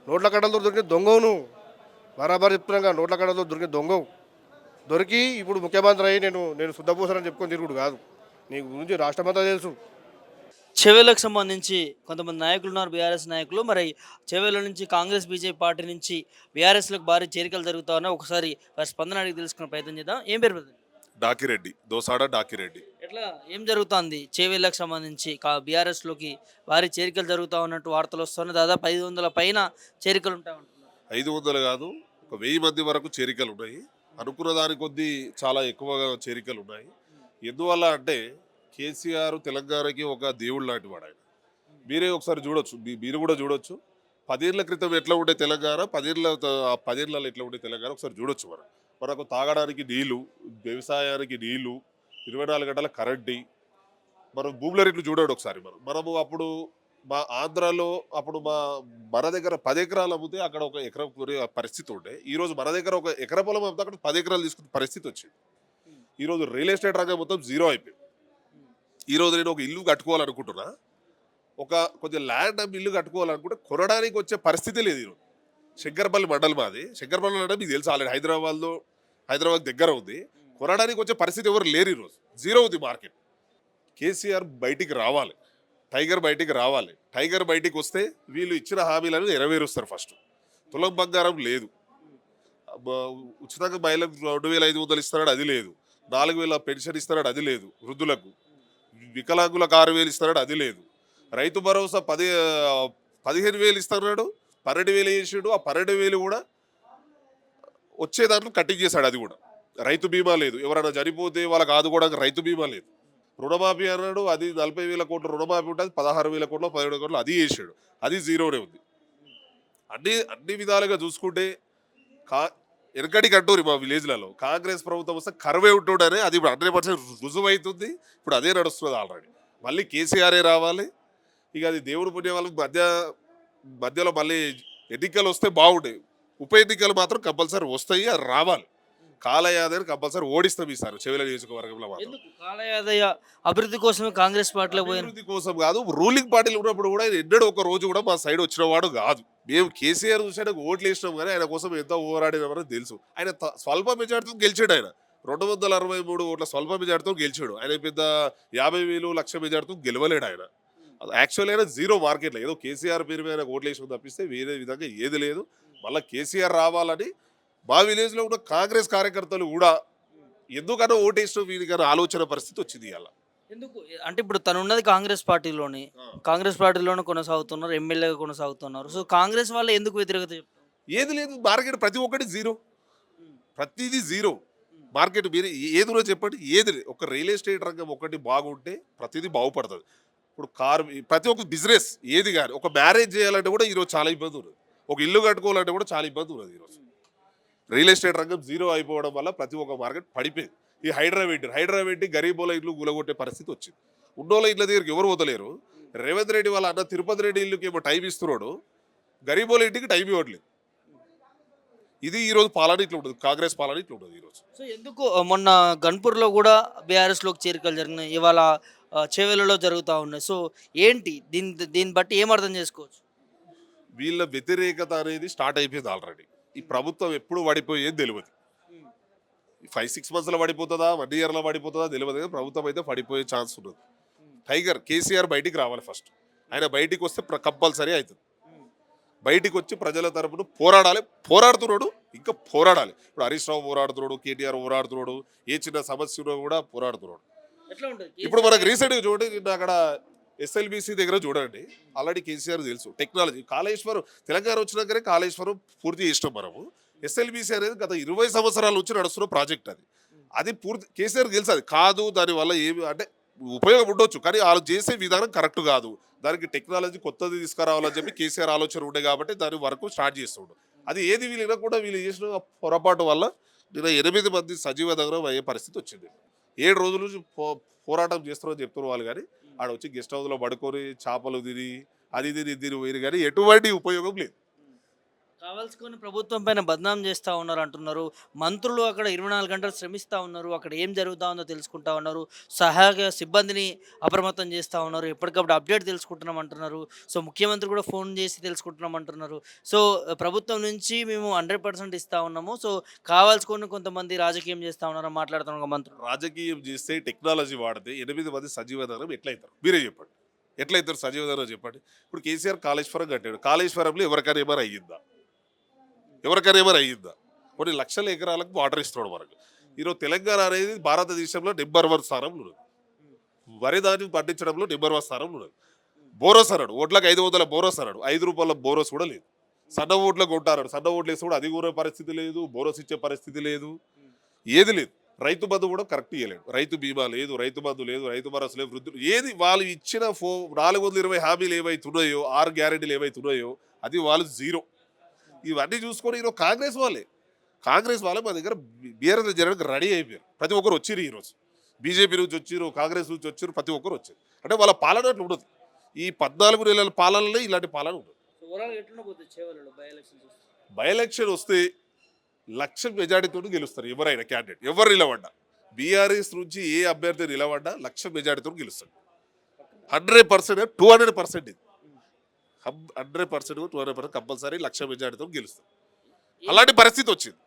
D: నోట్ల కట్టలతో దొరికిన దొంగవు నువ్వు. బరాబర్ చెప్తున్నాగా, నోట్ల కట్టలతో దొరికిన దొంగవు. దొరికి ఇప్పుడు ముఖ్యమంత్రి అయ్యి నేను శుద్ధపూసనని చెప్పుకొని తిరుగుడు కాదు. నీ గురించి రాష్ట్రమంతా తెలుసు.
A: చెవేలకు సంబంధించి కొంతమంది నాయకులు ఉన్నారు, బీఆర్ఎస్ నాయకులు. మరి చెవేల నుంచి కాంగ్రెస్ బీజేపీ పార్టీ నుంచి బీఆర్ఎస్లకు భారీ చేరికలు జరుగుతా ఉన్నాయి. ఒకసారి వారి స్పందన అడిగి తెలుసుకునే ప్రయత్నం చేద్దాం. ఏం పేరు పెద్దది?
E: డాకిరెడ్డి, దోసాడ డాకిరెడ్డి.
A: ఎట్లా ఏం జరుగుతుంది చెవేలకు సంబంధించి? బీఆర్ఎస్లోకి భారీ చేరికలు జరుగుతూ ఉన్నట్టు వార్తలు వస్తున్నాయి. దాదాపు 500 పైన చేరికలు ఉంటాయి అంటున్నారు.
E: 500 కాదు, ఒక 1000 మంది వరకు చేరికలు ఉన్నాయి. అనుకున్న దాని కొద్దీ చాలా ఎక్కువగా చేరికలు ఉన్నాయి. ఎందువల్ల అంటే కేసీఆర్ తెలంగాణకి ఒక దేవుడు లాంటి వాడు ఆయన. మీరే ఒకసారి చూడొచ్చు, మీరు కూడా చూడొచ్చు. 10 ఏళ్ల క్రితం ఎట్లా ఉండే తెలంగాణ, 10 ఏళ్ళలో ఎట్లా ఉండే తెలంగాణ ఒకసారి చూడొచ్చు. మనకు తాగడానికి నీళ్లు, వ్యవసాయానికి నీళ్లు, 24 గంటల కరెంటు, మనం భూముల రేట్లు చూడండి ఒకసారి. మనము అప్పుడు మా ఆంధ్రాలో అప్పుడు మన దగ్గర 10 ఎకరాలు అమ్మితే అక్కడ ఒక ఎకరం కొనే పరిస్థితి ఉండే. ఈరోజు మన దగ్గర ఒక ఎకర పొలం అమ్మితే అక్కడ 10 ఎకరాలు తీసుకునే పరిస్థితి వచ్చింది. ఈరోజు రియల్ ఎస్టేట్ రంగం మొత్తం జీరో అయిపోయింది. ఈరోజు నేను ఒక ఇల్లు కట్టుకోవాలనుకుంటున్నా, కొంచెం ల్యాండ్ అమ్మి ఇల్లు కట్టుకోవాలనుకుంటే కొనడానికి వచ్చే పరిస్థితి లేదు. ఈరోజు శంకర్పల్లి మండలం మాది. శంకర్పల్లి మండలం మీకు తెలుసు, ఆల్రెడీ హైదరాబాద్ దగ్గర ఉంది. కొనడానికి వచ్చే పరిస్థితి ఎవరు లేరు. ఈరోజు జీరో ఉంది మార్కెట్. కేసీఆర్ బయటికి రావాలి, టైగర్ బయటికి రావాలి. టైగర్ బయటికి వస్తే వీళ్ళు ఇచ్చిన హామీలను నెరవేరుస్తారు. ఫస్ట్ తులం బంగారం లేదు, ఉచితంగా మహిళలకు 2500 ఇస్తున్నాడు, అది లేదు. 4000 పెన్షన్ ఇస్తున్నాడు, అది లేదు. వృద్ధులకు, వికలాంగులకు 6000 ఇస్తున్నాడు, అది లేదు. రైతు భరోసా 15,000 ఇస్తున్నాడు, 12,000 చేసాడు. ఆ 12,000 కూడా వచ్చే దాంట్లో కటింగ్ చేశాడు. అది కూడా రైతు బీమా లేదు. ఎవరైనా చనిపోతే వాళ్ళకి ఆదుకోవడానికి రైతు బీమా లేదు. రుణమాఫీ అన్నాడు, అది 40,000 కోట్ల రుణమాఫీ ఉంటుంది, 16,000 కోట్లు 17 కోట్లు అది చేసాడు, అది జీరోనే ఉంది. అన్ని విధాలుగా చూసుకుంటే వెనకడికి అంటూరు మా విలేజ్లలో కాంగ్రెస్ ప్రభుత్వం వస్తే కరువే ఉంటుండనే అది ఇప్పుడు 100% రుజువు అవుతుంది. ఇప్పుడు అదే నడుస్తుంది ఆల్రెడీ. మళ్ళీ కేసీఆరే రావాలి. ఇక అది దేవుడు పుణ్యం వాళ్ళకి మధ్యలో మళ్ళీ ఎన్నికలు వస్తే బాగుండే. ఉప ఎన్నికలు మాత్రం కంపల్సరీ వస్తాయి, అది రావాలి. కాలయాదయ్ని కంపల్సరీ ఓడిస్తాం ఈసారి చెవిల నియోజకవర్గంలో మాత్రం.
A: ఎందుకు కాలయాదయ్య అభివృద్ధి కోసమే కాంగ్రెస్ పార్టీలో పోయిన?
E: అభివృద్ధి కోసం కాదు, రూలింగ్ పార్టీలు ఉన్నప్పుడు కూడా ఆయన ఎన్నడూ ఒక రోజు కూడా మా సైడ్ వచ్చిన వాడు కాదు. మేము కేసీఆర్ చూసి ఆయనకు ఓట్లు వేసినాం కానీ ఆయన కోసం ఎంత పోరాడినామని తెలుసు. ఆయన స్వల్ప మెజార్టీతో గెలిచాడు. ఆయన 263 ఓట్ల స్వల్ప మెజార్టీతో గెలిచాడు. ఆయన పెద్ద 50,000 లక్ష మెజార్టీతో గెలవలేడు. ఆయన యాక్చువల్ అయినా జీరో మార్కెట్లో ఏదో కేసీఆర్ పేరు మీద ఓట్లు వేసిన తప్పిస్తే వేరే విధంగా ఏది లేదు. మళ్ళీ కేసీఆర్ రావాలని మా విలేజ్లో ఉన్న కాంగ్రెస్ కార్యకర్తలు కూడా ఎందుకన్నా ఓటేసిన వీరికన్నా ఆలోచన పరిస్థితి వచ్చింది ఇవాళ.
A: ఎందుకు అంటే ఇప్పుడు తను ఉన్నది కాంగ్రెస్ పార్టీలోనే కొనసాగుతున్నారు, ఎమ్మెల్యేగా కొనసాగుతున్నారు. సో కాంగ్రెస్ వల్ల ఎందుకు వ్యతిరేకత చెప్తారు?
E: ఏది లేదు, మార్కెట్ ప్రతి ఒక్కటి జీరో, ప్రతిదీ జీరో మార్కెట్. మీరు ఏది కూడా చెప్పండి, ఏది లేదు. ఒక రియల్ ఎస్టేట్ రంగం ఒకటి బాగుంటే ప్రతిదీ బాగుపడుతుంది. ఇప్పుడు కారు, ప్రతి ఒక్క బిజినెస్ ఏది కానీ, ఒక మ్యారేజ్ చేయాలంటే కూడా ఈరోజు చాలా ఇబ్బంది ఉన్నది. ఒక ఇల్లు కట్టుకోవాలంటే కూడా చాలా ఇబ్బంది ఉన్నది. ఈరోజు రియల్ ఎస్టేట్ రంగం జీరో అయిపోవడం వల్ల ప్రతి ఒక్క మార్కెట్ పడిపోయింది. ఈ హైదరాబాద్ గరీబోల ఇల్లు గులగొట్టే పరిస్థితి వచ్చింది. ఉన్నోళ్ళ ఇళ్ళ దగ్గరికి ఎవరు వదలేరు. రేవంత్ రెడ్డి వాళ్ళ అన్న తిరుపతి రెడ్డి ఇల్లుకి ఏమో టైం ఇస్తున్నాడు, గరీబోల ఇంటికి టైం ఇవ్వట్లేదు. ఇది ఈరోజు పాలన ఇట్లా ఉంటుంది, కాంగ్రెస్ పాలన ఇట్లా ఉంటుంది ఈరోజు.
A: సో ఎందుకు మొన్న గన్పూర్లో కూడా బీఆర్ఎస్లోకి చేరికలు జరిగినాయి, ఇవాళ చేవెళ్ళలో జరుగుతూ ఉన్నాయి. సో ఏంటి దీన్ని బట్టి ఏం అర్థం చేసుకోవచ్చు?
E: వీళ్ళ వ్యతిరేకత అనేది స్టార్ట్ అయిపోయింది ఆల్రెడీ. ఈ ప్రభుత్వం ఎప్పుడు పడిపోయేది తెలియదు. 5-6 మంత్స్లో పడిపోతుందా, 1 ఇయర్లో పడిపోతుందా తెలియదు, కానీ ప్రభుత్వం అయితే పడిపోయే ఛాన్స్ ఉన్నది. టైగర్ కేసీఆర్ బయటికి రావాలి ఫస్ట్. ఆయన బయటికి వస్తే కంపల్సరీ అవుతుంది. బయటికి వచ్చి ప్రజల తరపున పోరాడుతున్నాడు, ఇంకా పోరాడాలి. ఇప్పుడు హరీష్ రావు పోరాడుతున్నాడు, కేటీఆర్ పోరాడుతున్నాడు, ఏ చిన్న సమస్య ఉన్నా కూడా పోరాడుతున్నాడు. ఇప్పుడు మనకు రీసెంట్గా చూడండి, అక్కడ SLBC దగ్గర చూడండి, ఆల్రెడీ కేసీఆర్ తెలుసు టెక్నాలజీ. కాళేశ్వరం తెలంగాణ వచ్చినాకనే కాళేశ్వరం పూర్తి చేసినాం మనము. ఎస్ఎల్బీసీ అనేది గత 20 సంవత్సరాల నుంచి నడుస్తున్న ప్రాజెక్ట్ అది. అది పూర్తి కేసీఆర్ తెలుసు అది కాదు, దానివల్ల ఏమి అంటే ఉపయోగం ఉండొచ్చు, కానీ వాళ్ళు చేసే విధానం కరెక్ట్ కాదు. దానికి టెక్నాలజీ కొత్తది తీసుకురావాలని చెప్పి కేసీఆర్ ఆలోచన ఉండే కాబట్టి దాని వరకు స్టార్ట్ చేస్తుండు. అది ఏది వీళ్ళు వినకుండా వీళ్ళు చేసిన పొరపాటు వల్ల నిన్న 8 మంది సజీవ దహనం అయ్యే పరిస్థితి వచ్చింది. 7 రోజుల నుంచి పోరాటం చేస్తున్నారని చెప్తున్నారు వాళ్ళు, కానీ ఆడ వచ్చి గెస్ట్ హౌస్లో పడుకొని చేపలు తిని అది తిని పోయిరు, కానీ ఎటువంటి ఉపయోగం లేదు.
A: కావాల్సుకొని ప్రభుత్వం పైన బదనాం చేస్తూ ఉన్నారు అంటున్నారు. మంత్రులు అక్కడ 24 గంటలు శ్రమిస్తూ ఉన్నారు, అక్కడ ఏం జరుగుతూ ఉందో తెలుసుకుంటా ఉన్నారు, సహాయక సిబ్బందిని అప్రమత్తం చేస్తూ ఉన్నారు, ఎప్పటికప్పుడు అప్డేట్ తెలుసుకుంటున్నాం అంటున్నారు. సో ముఖ్యమంత్రి కూడా ఫోన్ చేసి తెలుసుకుంటున్నాం అంటున్నారు. సో ప్రభుత్వం నుంచి మేము 100% ఇస్తూ ఉన్నాము, సో కావాల్సుకొని కొంతమంది రాజకీయం చేస్తూ ఉన్నారని మాట్లాడుతున్నారు మంత్రులు.
E: రాజకీయం చేస్తే టెక్నాలజీ వాడితే 8 మంది సజీవ దహనం ఎట్లయితారు మీరే చెప్పండి, ఎట్లయితారు సజీవ దహనం చెప్పండి. ఇప్పుడు కేసీఆర్ కాళేశ్వరం కట్టాడు, కాళేశ్వరంలో ఎవరికైనా ఏమైనా అయ్యిందా? ఎవరికైనా ఏమైనా అయ్యిందా? కొన్ని లక్షల ఎకరాలకు వాటర్ ఇస్తున్నాడు మనకు. ఈరోజు తెలంగాణ అనేది భారతదేశంలో నెంబర్ 1 స్థానంలో ఉన్నది, వరి ధాన్యం పండించడంలో నెంబర్ 1 స్థానంలో ఉన్నది. బోరోస్ అన్నాడు, ఓట్లకు 500 బోరోస్ అన్నాడు, 5 రూపాయల బోరోస్ కూడా లేదు. సన్న ఓట్లకు కొంటారు, సన్న ఓట్లు వేసి కూడా అది కూడా పరిస్థితి లేదు, బోరోస్ ఇచ్చే పరిస్థితి లేదు, ఏది లేదు. రైతు బంధు కూడా కరెక్ట్ ఇవ్వలేడు, రైతు బీమా లేదు, రైతు బంధు లేదు, రైతు భరోసా లేదు, వృద్ధులు ఏది వాళ్ళు ఇచ్చిన 420 హామీలు ఏవైతున్నాయో, 6 గ్యారెంటీలు ఏవైతున్నాయో అది వాళ్ళు జీరో. ఇవన్నీ చూసుకొని ఈరోజు కాంగ్రెస్ వాళ్ళే మా దగ్గర బీఆర్ఎస్ జరగడానికి రెడీ అయిపోయారు. ప్రతి ఒక్కరు వచ్చిరు, ఈరోజు బీజేపీ నుంచి వచ్చిరు, కాంగ్రెస్ నుంచి వచ్చిరు, ప్రతి ఒక్కరు వచ్చారు. అంటే వాళ్ళ పాలన అట్లా ఉండదు. ఈ 14 నెలల పాలనలో ఇలాంటి పాలన ఉండదు. బై ఎలక్షన్ వస్తే 1,00,000 మెజార్టీతో గెలుస్తారు ఎవరైనా క్యాండిడేట్, ఎవరు నిలబడ్డా. బీఆర్ఎస్ నుంచి ఏ అభ్యర్థి నిలబడ్డా 1,00,000 మెజార్టీతో గెలుస్తాడు. 100%, 200% ఇది 100%, 200% కంపల్సరీ 1,00,000 మెజార్టీతో గెలుస్తారు. అలాంటి పరిస్థితి వచ్చింది.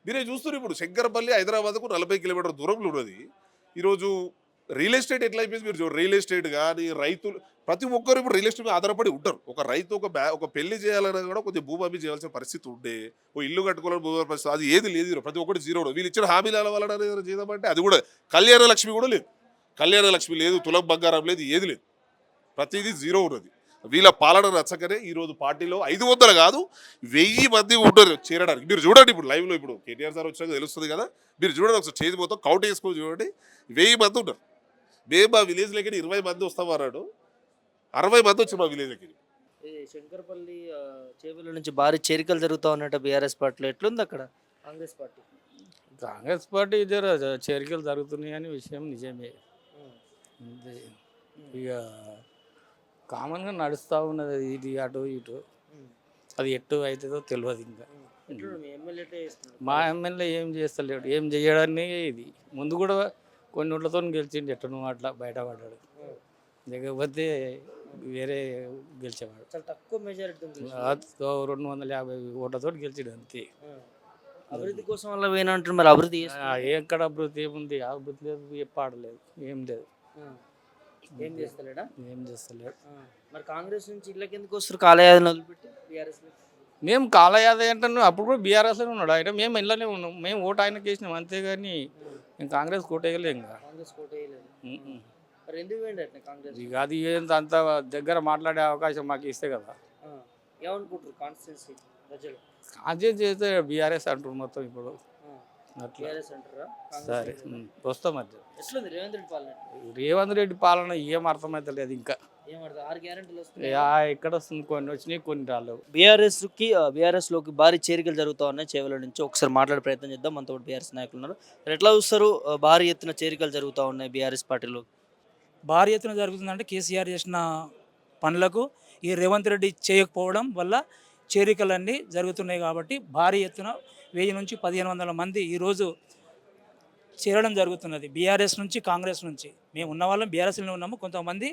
E: మీరే చూస్తున్నారు, ఇప్పుడు శంకరపల్లి హైదరాబాద్కు 40 కిలోమీటర్ల దూరంలో ఉన్నది. ఈరోజు రియల్ ఎస్టేట్ ఎట్లా అయిపోయింది మీరు చూడండి. రియల్ ఎస్టేట్ కానీ రైతులు ప్రతి ఒక్కరు ఇప్పుడు రియల్ ఎస్టేట్ మీద ఆధారపడి ఉంటారు. ఒక రైతు ఒక పెళ్లి చేయాలన్నా కూడా కొద్దిగా భూమి చేయాల్సిన పరిస్థితి ఉండే, ఓ ఇల్లు కట్టుకోవాలని భూమి పరిస్థితి అది ఏది లేదు. ప్రతి ఒక్కటి జీరో. వీళ్ళు ఇచ్చిన హామీలు అలవాలని చేద్దామంటే అది కూడా కళ్యాణ లక్ష్మి కూడా లేదు, కళ్యాణ లక్ష్మి లేదు, తులం బంగారం లేదు, ఏది లేదు, ప్రతిదీ జీరో ఉన్నది. వీళ్ళ పాలన నచ్చకనే ఈరోజు పార్టీలో 500 కాదు 1000 మంది ఉంటారు చేరడానికి. మీరు చూడండి ఇప్పుడు లైవ్లో, ఇప్పుడు కేటీఆర్ సార్ వచ్చాక తెలుస్తుంది కదా, మీరు చూడండి ఒకసారి చేతి మొత్తం కౌంట్ చేసుకొని చూడండి, 1000 మంది ఉంటారు. మేము మా విలేజ్లోకి 20 మంది వస్తామన్నాడు, 60 మంది వచ్చి మా విలేజ్లోకి.
A: శంకరపల్లి చేవెళ్ళ నుంచి భారీ చేరికలు జరుగుతూ ఉన్నట్టు బీఆర్ఎస్ పార్టీలో ఎట్లుంది అక్కడ కాంగ్రెస్ పార్టీ?
F: కాంగ్రెస్ పార్టీ చేరికలు జరుగుతున్నాయి అని విషయం నిజమే. ఇక కామన్గా నడుస్తూ ఉన్నది ఇది అటు ఇటు, అది ఎటు అవుతుందో తెలియదు. ఇంకా మా ఎమ్మెల్యే ఏం చేస్తలేడు, ఏం చేయడాన్ని ఇది ముందు కూడా కొన్ని ఓట్లతో గెలిచిండు, ఎట్టను అట్లా బయటపడ్డాడు. లేకపోతే వేరే గెలిచేవాడు.
A: చాలా తక్కువ మెజారిటీ
F: 250 ఓట్లతో గెలిచాడు అంతే.
A: అభివృద్ధి కోసం వల్ల వేయనంటారు, మరి అభివృద్ధి
F: ఎక్కడ అభివృద్ధి ఏముంది? అభివృద్ధి లేదు, పాడలేదు, ఏం లేదు,
A: ఏం చేస్తలేడా?
F: ఏం చేస్తలేడు.
A: మరి కాంగ్రెస్ నుంచి ఇళ్ళకి ఎందుకు వస్తారు కాలయాదన వదిలిపెట్టి బీఆర్ఎస్?
F: మేము కాలయాదవ్ అంటే అప్పుడు కూడా బీఆర్ఎస్లోనే ఉన్నాడు ఆయన, మేము ఇళ్ళనే ఉన్నాం, మేము ఓటు ఆయనకి వేసినాం అంతేగాని మేము కాంగ్రెస్ కోటేయలేం.
A: కాంగ్రెస్ కోటేయలేదు. మరి ఎందుకు వేయండి అట్లా కాంగ్రెస్?
F: ఇక అది ఏంత అంత దగ్గర మాట్లాడే అవకాశం మాకు ఇస్తే కదా.
A: ఏమనుకుంటారు కాన్స్టిట్యున్సీ ప్రజలు?
F: కాన్స్టిట్యూన్సీ చేస్తే బీఆర్ఎస్ అంటారు మొత్తం ఇప్పుడు అట్లా. సరే వస్తాం. అది
A: ఎట్లుంది రేవంత్ రెడ్డి పాలన?
F: రేవంత్ రెడ్డి పాలన ఏం అర్థమైతే లేదు ఇంకా. ఎక్కడ వస్తుంది? కొన్ని వచ్చినాయి, కొన్ని రాలేవు.
A: బీఆర్ఎస్లోకి భారీ చేరికలు జరుగుతూ ఉన్నాయి చేవెళ్ళ నుంచి. ఒకసారి మాట్లాడే ప్రయత్నం చేద్దాం. మనతో బీఆర్ఎస్ నాయకులు ఉన్నారు. ఎట్లా చూస్తారు భారీ ఎత్తున చేరికలు జరుగుతూ ఉన్నాయి బీఆర్ఎస్ పార్టీలో?
G: భారీ ఎత్తున జరుగుతుందంటే కేసీఆర్ చేసిన పనులకు ఈ రేవంత్ రెడ్డి చేయకపోవడం వల్ల చేరికలన్నీ జరుగుతున్నాయి. కాబట్టి భారీ ఎత్తున 1000 నుంచి 1500 మంది ఈరోజు చేరడం జరుగుతున్నది బీఆర్ఎస్ నుంచి, కాంగ్రెస్ నుంచి. మేము ఉన్న వాళ్ళం బీఆర్ఎస్లో ఉన్నాము. కొంతమంది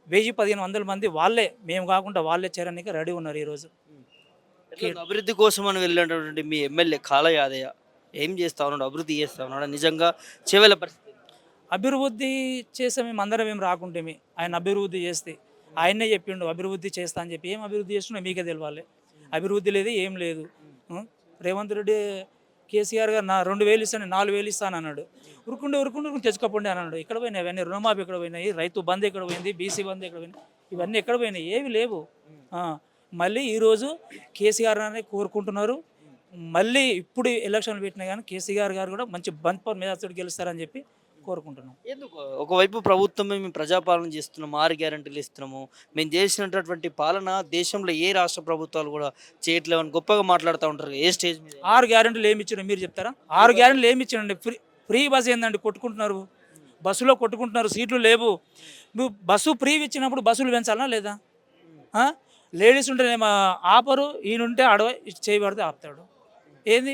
G: 1000-1500 మంది వాళ్ళే, మేము కాకుండా వాళ్ళే చేరడానికి రెడీ ఉన్నారు ఈరోజు.
A: అభివృద్ధి కోసం అని వెళ్ళినటువంటి మీ ఎమ్మెల్యే కాల యాదయ్య ఏం చేస్తా ఉన్నాడు? అభివృద్ధి చేస్తా ఉన్నాడు నిజంగా చేవెళ్ళ పరిస్థితి?
G: అభివృద్ధి చేస్తే మేము అందరం ఏం రాకుంటే ఆయన అభివృద్ధి చేస్తే ఆయనే చెప్పిండు అభివృద్ధి చేస్తా అని చెప్పి. ఏం అభివృద్ధి చేస్తున్నా మీకే తెలియాలి. అభివృద్ధి లేదు, ఏం లేదు. రేవంత్ రెడ్డి కేసీఆర్ గారు 2000 ఇస్తాను 4000 ఇస్తాను అన్నాడు. ఉరుకుండే తెచ్చుకోండి అన్నాడు. ఎక్కడ పోయినాయి అవన్నీ? రుణమాఫీ ఎక్కడ పోయినాయి? రైతు బంద్ ఎక్కడ పోయింది? బీసీ బంద్ ఎక్కడ పోయింది? ఇవన్నీ ఎక్కడ పోయినాయి? ఏవి లేవు. మళ్ళీ ఈరోజు కేసీఆర్ అనే కోరుకుంటున్నారు. మళ్ళీ ఇప్పుడు ఎలక్షన్లు పెట్టినా కానీ కేసీఆర్ గారు కూడా మంచి బంపర్ మెజార్టీతో గెలుస్తారని చెప్పి కోరుకుంటున్నాం.
A: ఎందుకు ఒకవైపు ప్రభుత్వమే మేము ప్రజాపాలన చేస్తున్నాం, 6 గ్యారెంటీలు ఇస్తున్నాము, మేము చేసినటువంటి పాలన దేశంలో ఏ రాష్ట్ర ప్రభుత్వాలు కూడా చేయట్లేవని గొప్పగా మాట్లాడుతూ ఉంటారు. ఏ స్టేజ్ మీద
G: 6 గ్యారెంటీలు ఏమి ఇచ్చారో మీరు చెప్తారా? 6 గ్యారెంటీలు ఏమి ఇచ్చారండి? ఫ్రీ బస్ ఏందండి? కొట్టుకుంటున్నారు, బస్సులో కొట్టుకుంటున్నారు, సీట్లు లేవు. నువ్వు బస్సు ఫ్రీ ఇచ్చినప్పుడు బస్సులు పెంచాలా లేదా? లేడీస్ ఉంటేనేమో ఆపరు, ఈయనుంటే అడవ చేయబడితే ఆపుతాడు. ఏంది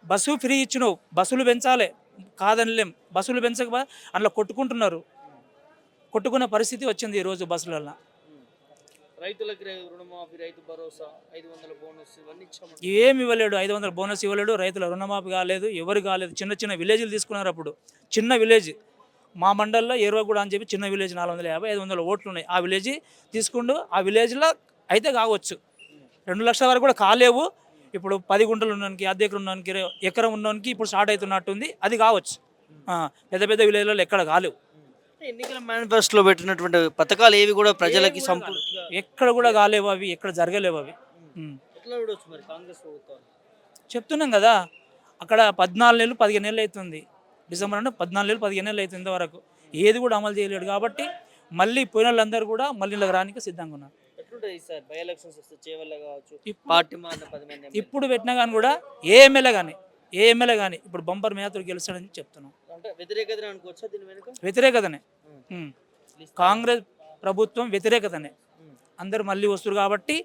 G: బస్సు ఫ్రీ ఇచ్చినావు, బస్సులు పెంచాలి కాదనిలేం, బస్సులు పెంచక అందులో కొట్టుకుంటున్నారు. కొట్టుకునే పరిస్థితి వచ్చింది ఈరోజు బస్సులలో.
A: రైతులకి రుణమాఫీ, రైతు భరోసా, 500 బోనస్ ఇవన్నీ ఇచ్చాము.
G: ఏమి ఇవ్వలేడు, 500 బోనస్ ఇవ్వలేడు, రైతుల రుణమాఫీ కాలేదు, ఎవరు కాలేదు. చిన్న చిన్న విలేజ్లు తీసుకున్నారు. అప్పుడు చిన్న విలేజ్ మా మండల్లో ఎరువగూడ అని చెప్పి చిన్న విలేజ్ 450 500 ఓట్లు ఉన్నాయి. ఆ విలేజ్ తీసుకుంటూ ఆ విలేజ్లో అయితే కావచ్చు. 2 లక్షల వరకు కూడా కాలేవు. ఇప్పుడు 10 గుంటలు ఉన్నవానికి, అర్ధ ఎకరం ఉన్నవానికి, ఎకరం ఉన్నవానికి ఇప్పుడు స్టార్ట్ అవుతున్నట్టుంది. అది కావచ్చు. పెద్ద పెద్ద విలేజ్లలో ఎక్కడ కాలేవు.
A: ఎన్నికల మేనిఫెస్టోలో పెట్టినటువంటి పథకాలు ఏవి కూడా ప్రజలకి సంపూర్తిగా
G: ఎక్కడ కూడా కాలేవు, అవి ఎక్కడ జరగలేవు అవి.
A: ఎట్లా చూడొచ్చు మరి కాంగ్రెస్ ప్రభుత్వం?
G: చెప్తున్నాం కదా, అక్కడ 14 నెలలు 15 నెలలు అవుతుంది. డిసెంబర్ అంటే 14 నెలలు 15 నెలలు అవుతుంది. ఇంతవరకు ఏది కూడా అమలు చేయలేడు. కాబట్టి మళ్ళీ పోయిన వాళ్ళందరూ కూడా మళ్ళీ ఇలా రానికి సిద్ధంగా ఉన్నారు.
A: ఎట్లుంటుంది సార్ బై ఎలక్షన్స్ వస్తే చేవల్ల కావచ్చు,
G: ఇప్పుడు-
A: పార్టీ మారిన 10 మంది
G: ఇప్పుడు పెట్టినా కానీ కూడా ఏ ఎమ్మెల్యే కానీ ఇప్పుడు బంపర్ మేతలు గెలుస్తాడని చెప్తున్నాం.
A: అంటే వ్యతిరేకత అనుకోవచ్చా దీని వెనుక?
G: వ్యతిరేకతనే. కాంగ్రెస్ ప్రభుత్వం వ్యతిరేకతనే. అందరూ మళ్ళీ వస్తారు కాబట్టి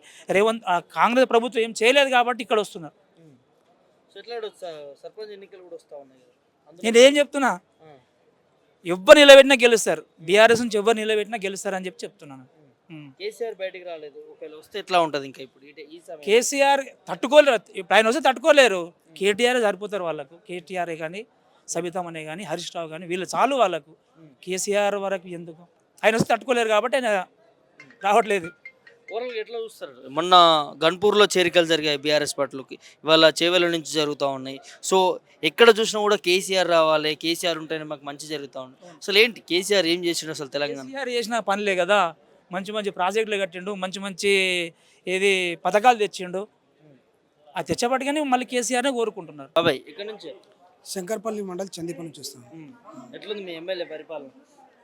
G: కాంగ్రెస్ ప్రభుత్వం ఏం చేయలేదు కాబట్టి ఇక్కడ వస్తున్నారు.
A: సో ఎట్లా చూడొచ్చు సార్? సర్పంచ్ ఎన్నికలు కూడా వస్తూ ఉన్నాయి కదా.
G: నేను ఏం చెప్తున్నా, ఎవరు నిలబెట్టినా గెలుస్తారు. బీఆర్ఎస్ నుంచి ఎవరు నిలబెట్టినా గెలుస్తారని చెప్పి చెప్తున్నాను.
A: కేసీఆర్ బయటికి రాలేదు, ఒకవేళ వస్తే ఎట్లా ఉంటుంది ఇంకా ఇప్పుడు ఈ సమయం?
G: కేసీఆర్ తట్టుకోలేరు. ఇప్పుడు ఆయన వస్తే తట్టుకోలేరు. కేటీఆర్ సరిపోతారు వాళ్ళకు. కేటీఆర్ఏ కానీ, సబితమ్మనే కానీ, హరీష్ రావు కానీ, వీళ్ళు చాలు వాళ్ళకు. కేసీఆర్ వరకు ఎందుకు? ఆయన వస్తే తట్టుకోలేరు కాబట్టి ఆయన రావట్లేదు.
A: ఓవరాల్గా ఎట్లా చూస్తారు? మొన్న గన్పూర్లో చేరికలు జరిగాయి బీఆర్ఎస్ పార్టీలోకి, ఇవాళ చేవెళ్ళ నుంచి జరుగుతూ ఉన్నాయి. సో ఎక్కడ చూసినా కూడా కేసీఆర్ రావాలి, కేసీఆర్ ఉంటేనే మాకు మంచి జరుగుతూ ఉంది. అసలు ఏంటి కేసీఆర్ ఏం చేసిండు అసలు తెలంగాణ?
G: కేసీఆర్ చేసిన పనులే కదా, మంచి మంచి ప్రాజెక్టులు కట్టిండు, మంచి మంచి ఏది పథకాలు తెచ్చిండు. అది తెచ్చబట్టుగానే మళ్ళీ కేసీఆర్నే కోరుకుంటున్నారు.
A: బాబాయ్ ఇక్కడ నుంచి
H: శంకర్పల్లి మండల్ చందీపల్లి నుంచి వస్తాను.
A: ఎట్లుంది మీ ఎమ్మెల్యే పరిపాలన?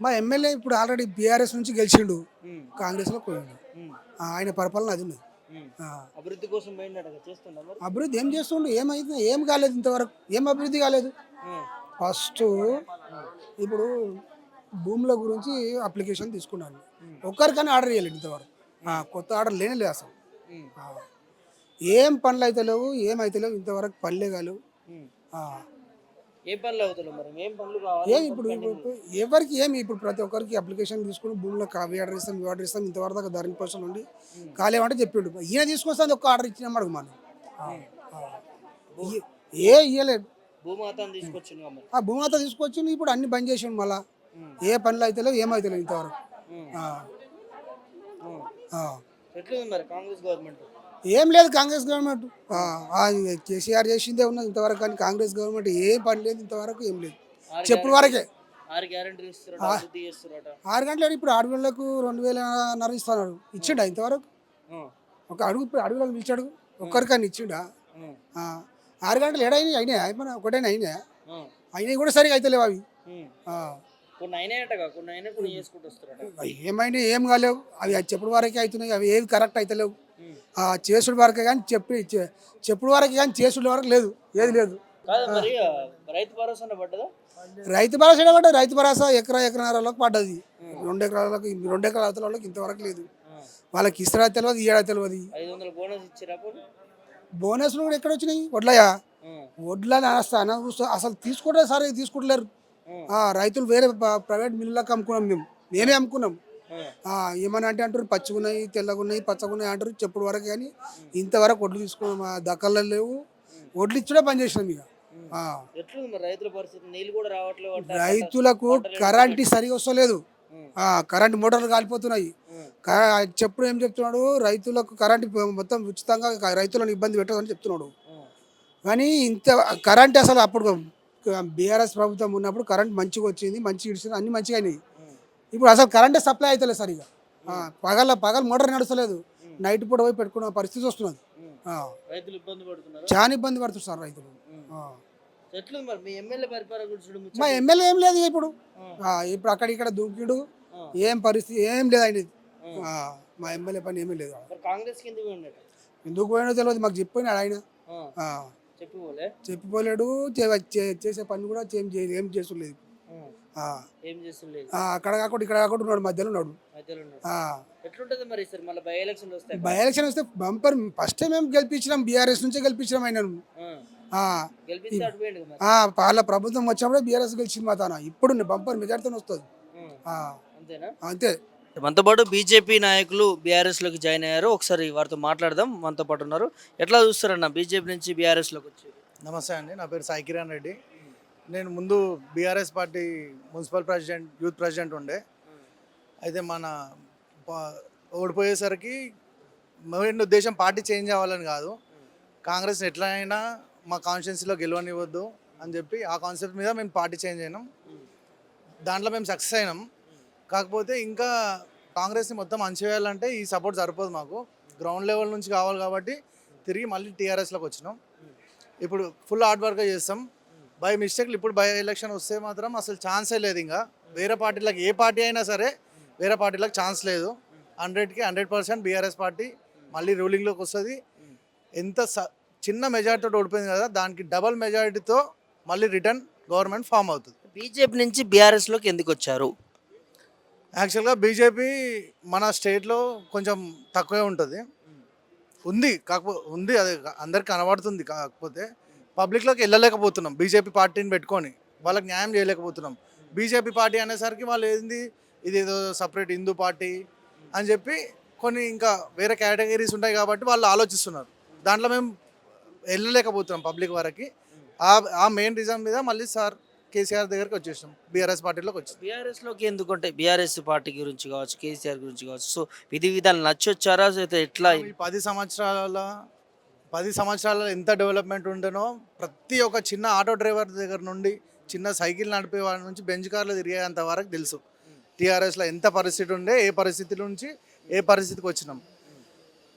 H: మా ఎమ్మెల్యే ఇప్పుడు ఆల్రెడీ బీఆర్ఎస్ నుంచి గెలిచిండు, కాంగ్రెస్లో పోయిండు. ఆయన పరిపాలన అది ఉన్నది.
A: అభివృద్ధి కోసం పోయిందట, చేస్తుండ మరి?
H: అభివృద్ధి ఏం చేస్తుండు? ఏమైంది? ఏం కాలేదు ఇంతవరకు. ఏం అభివృద్ధి కాలేదు. ఫస్ట్ ఇప్పుడు భూముల గురించి అప్లికేషన్ తీసుకున్నాను, ఒక్కరికైనా ఆర్డర్ చేయలేదు ఇంతవరకు. కొత్త ఆర్డర్ లేనే లేదు అసలు. ఏం పనులు అయితే లేవు, ఏమైతే లేవు ఇంతవరకు. పనులే కాలేవు.
A: ఏ పనులు అవుతాయి మరి? ఏం పనులు కావాలి?
H: ఏం ఇప్పుడు ఎవరికి ఏమి ఇప్పుడు ప్రతి ఒక్కరికి అప్లికేషన్ తీసుకుని భూమిలో అవి ఆర్డర్ ఇస్తాం, ఇవి ఆర్డర్ ఇస్తాం, ఇంతవరకు దాకా ధరణి పర్సన్ ఉండి కాలేమంటే చెప్పిండు. ఈయన తీసుకొస్తాను ఒక్క ఆర్డర్ ఇచ్చినాం అడుగు మనం. ఇయ్యలేదు.
A: భూమాతను తీసుకొచ్చింది మరి.
H: భూమాత తీసుకొచ్చింది, ఇప్పుడు అన్ని బంద్ చేసిండు. మళ్ళా ఏ పనులు అయితే లేవు, ఏమైతే లేవు ఇంతవరకు.
A: ఎట్లుంది మరి కాంగ్రెస్ గవర్నమెంట్?
H: ఏం లేదు కాంగ్రెస్ గవర్నమెంట్. కేసీఆర్ చేసిందే ఉన్నది ఇంతవరకు, కానీ కాంగ్రెస్ గవర్నమెంట్ ఏం పని లేదు ఇంతవరకు, ఏం లేదు. చెప్పుడు వరకే
A: 6 గ్యారెంటీలు ఇస్తారట, అభివృద్ధి చేస్తారట.
H: 6 గంటలు ఇప్పుడు ఆడపిల్లలకు 2000 ఇస్తున్నాడు. ఇచ్చిండా ఇంతవరకు? ఒక అడుగు అడుగులకు పిలిచాడు, ఒక్కరికన్నా ఇచ్చిండా? 6 గంటలు ఏడైనా అయినాయి, అయిపోయినా ఒకటైనా అయినాయా? అయినాయి కూడా సరిగా అయితే లేవు అవి.
A: కొన్ని అయినాయటగా, కొన్ని అయినా కొన్ని చేసుకుంటూ వస్తారట.
H: ఏమైనా ఏం కాలేవు అవి. చెప్పుడు వరకే అవుతున్నాయి అవి, ఏవి కరెక్ట్ అయితే లేవు. చేసుడు వరకే కానీ చెప్పుడు వరకే కానీ చేసుడు వరకు లేదు, ఏది లేదు.
A: మరి రైతు భరోసా పడ్డదా?
H: రైతు భరోసా పడ్డది. రైతు భరోసా ఎకరాలకు పడ్డది. 2 ఎకరాలకు 2 ఎకరాల అవతల వాళ్ళకి ఇంతవరకు లేదు. వాళ్ళకి ఇస్తారా తెలియదు, ఇయ్యడా తెలియదు.
A: 500 బోనస్ ఇచ్చారా?
H: బోనస్లు కూడా ఎక్కడ వచ్చినాయి? వడ్లయా? వడ్లని అసలు తీసుకుంటే సరే తీసుకుంటలేరు. రైతులు వేరే ప్రైవేట్ మిల్లులకు అమ్ముకున్నాం, మేమే అమ్ముకున్నాం. ఏమని అంటే అంటారు పచ్చిగున్నాయి, తెల్లగున్నాయి, పచ్చగున్నాయి అంటారు చెప్పుడు వరకు. కానీ ఇంతవరకు వడ్లు తీసుకున్నాం, దక్కల్లో లేవు. వడ్లు ఇచ్చుడే పని చేసినాం ఇక. రైతులకు కరెంట్ సరిగా వస్తలేదు. కరెంట్ మోటార్లు కాలిపోతున్నాయి. చెప్పుడు ఏం చెప్తున్నాడు, రైతులకు కరెంట్ మొత్తం ఉచితంగా రైతులను ఇబ్బంది పెట్టదని చెప్తున్నాడు. కానీ ఇంత కరెంట్ అసలు అప్పుడు బీఆర్ఎస్ ప్రభుత్వం ఉన్నప్పుడు కరెంట్ మంచిగా వచ్చింది, మంచిగా ఇచ్చింది, అన్ని మంచిగా అయినాయి. ఇప్పుడు అసలు కరెంటే సప్లై అవుతలేదు సరిగా. పగలు మోటార్ నడుస్తలేదు, నైట్ పూట పోయి పెట్టుకున్న పరిస్థితి వస్తున్నది. ఆ.
A: రైతులు ఇబ్బంది పడుతున్నారు.
H: చాలా ఇబ్బంది పడుతున్నారు రైతులు. ఆ.
A: ఎట్లుంది మరి మీ ఎమ్మెల్యే పరిపాలన గురించి ముచ్చట
H: మా ఎమ్మెల్యే ఏం లేదు ఇప్పుడు.
A: ఆ.
H: ఇప్పుడు అక్కడ ఇక్కడ దూకిడు,
A: ఆ.
H: ఏం పరిస్థితి ఏం లేదు ఆయన.
A: ఆ.
H: మా ఎమ్మెల్యే పని ఏమీ లేదు.
A: మరి కాంగ్రెస్ కింద ఉన్నట్టు
H: ఎందుకు పోయినో తెలియదు, మాకు చెప్పినాడు ఆయన. ఆ.
A: చెప్పిపోలే.
H: చెప్పిపోలేడు, చేసే పని కూడా ఏం చేస్తలేదు.
A: ఏం చేస్తుండలేదు.
H: అక్కడ కాకుండా ఇక్కడ కాకుండా ఉన్నాడు, మధ్యలో ఉన్నాడు.
A: మధ్యలో ఉన్నాడు. ఎట్లుంటది మరి సార్ మళ్ళీ బై ఎలక్షన్ వస్తాయి?
H: బై ఎలక్షన్ వస్తే బంపర్ ఫస్ట్ టైం మేము గెలిపించినాం, బీఆర్ఎస్ నుంచే గెలిపించినాం ఆయనను.
A: గెలిపిస్తే అటు పోయిండు కదా మరి.
H: వాళ్ళ ప్రభుత్వం వచ్చినప్పుడే బీఆర్ఎస్ గెలిచింది మా తాన. ఇప్పుడు బంపర్ మెజార్టీతో వస్తుంది.
A: అంతేనా?
H: అంతే.
A: మనతో పాటు బీజేపీ నాయకులు బీఆర్ఎస్లోకి జాయిన్ అయ్యారు. ఒకసారి వారితో మాట్లాడదాం. మనతో పాటు ఉన్నారు. ఎట్లా చూస్తారన్న బీజేపీ నుంచి బీఆర్ఎస్లోకి వచ్చి?
I: నమస్తే అండి, నా పేరు సాయి కిరణ్ రెడ్డి. నేను ముందు BRS party municipal president, youth president ఉండే. అయితే మన ఓడిపోయేసరికి మెయిన్ ఉద్దేశం పార్టీ చేంజ్ అవ్వాలని కాదు, కాంగ్రెస్ ఎట్లయినా మా కాన్స్టిట్యున్సీలో గెలవనివ్వద్దు అని చెప్పి ఆ కాన్సెప్ట్ మీద మేము పార్టీ చేంజ్ అయినాం. దాంట్లో మేము సక్సెస్ అయినాం. కాకపోతే ఇంకా కాంగ్రెస్ని మొత్తం అణచివేయాలంటే ఈ సపోర్ట్ సరిపోదు, మాకు గ్రౌండ్ లెవెల్ నుంచి కావాలి. కాబట్టి తిరిగి మళ్ళీ టీఆర్ఎస్లోకి వచ్చినాం. ఇప్పుడు ఫుల్ హార్డ్ వర్క్ చేస్తాం. బై మిస్టేక్లు ఇప్పుడు బై ఎలక్షన్ వస్తే మాత్రం అసలు ఛాన్సే లేదు. ఇంకా వేరే పార్టీలకు, ఏ పార్టీ అయినా సరే వేరే పార్టీలకు ఛాన్స్ లేదు. 100కి 100% బీఆర్ఎస్ పార్టీ మళ్ళీ రూలింగ్లోకి వస్తుంది. ఎంత చిన్న మెజారిటీతో ఓడిపోయింది కదా, దానికి డబల్ మెజారిటీతో మళ్ళీ రిటర్న్ గవర్నమెంట్ ఫామ్ అవుతుంది.
A: బీజేపీ నుంచి బీఆర్ఎస్లోకి ఎందుకు వచ్చారు?
I: యాక్చువల్గా బీజేపీ మన స్టేట్లో కొంచెం తక్కువే ఉంటుంది, ఉంది అది అందరికి కనబడుతుంది. కాకపోతే పబ్లిక్లోకి వెళ్ళలేకపోతున్నాం. బీజేపీ పార్టీని పెట్టుకొని వాళ్ళకి న్యాయం చేయలేకపోతున్నాం. బీజేపీ పార్టీ అనేసరికి వాళ్ళు ఏంది, ఇదేదో సపరేట్ హిందూ పార్టీ అని చెప్పి కొన్ని ఇంకా వేరే కేటగిరీస్ ఉంటాయి కాబట్టి వాళ్ళు ఆలోచిస్తున్నారు. దాంట్లో మేము వెళ్ళలేకపోతున్నాం పబ్లిక్ వరకు. ఆ మెయిన్ రీజన్ మీద మళ్ళీ సార్ కేసీఆర్ దగ్గరికి వచ్చేసాం, బీఆర్ఎస్ పార్టీలోకి వచ్చాం.
A: బీఆర్ఎస్లోకి ఎందుకంటే బీఆర్ఎస్ పార్టీ గురించి కావచ్చు, కేసీఆర్ గురించి కావచ్చు, సో విధి విధాలు నచ్చొచ్చారా? ఎట్లా
I: ఈ 10 సంవత్సరాల ఎంత డెవలప్మెంట్ ఉండేనో, ప్రతి ఒక్క చిన్న ఆటో డ్రైవర్ దగ్గర నుండి చిన్న సైకిల్ నడిపే వాడి నుంచి బెంచ్ కార్లో తిరిగేంత వరకు తెలుసు టీఆర్ఎస్లో ఎంత పరిస్థితి ఉండే, ఏ పరిస్థితి నుంచి ఏ పరిస్థితికి వచ్చినాం.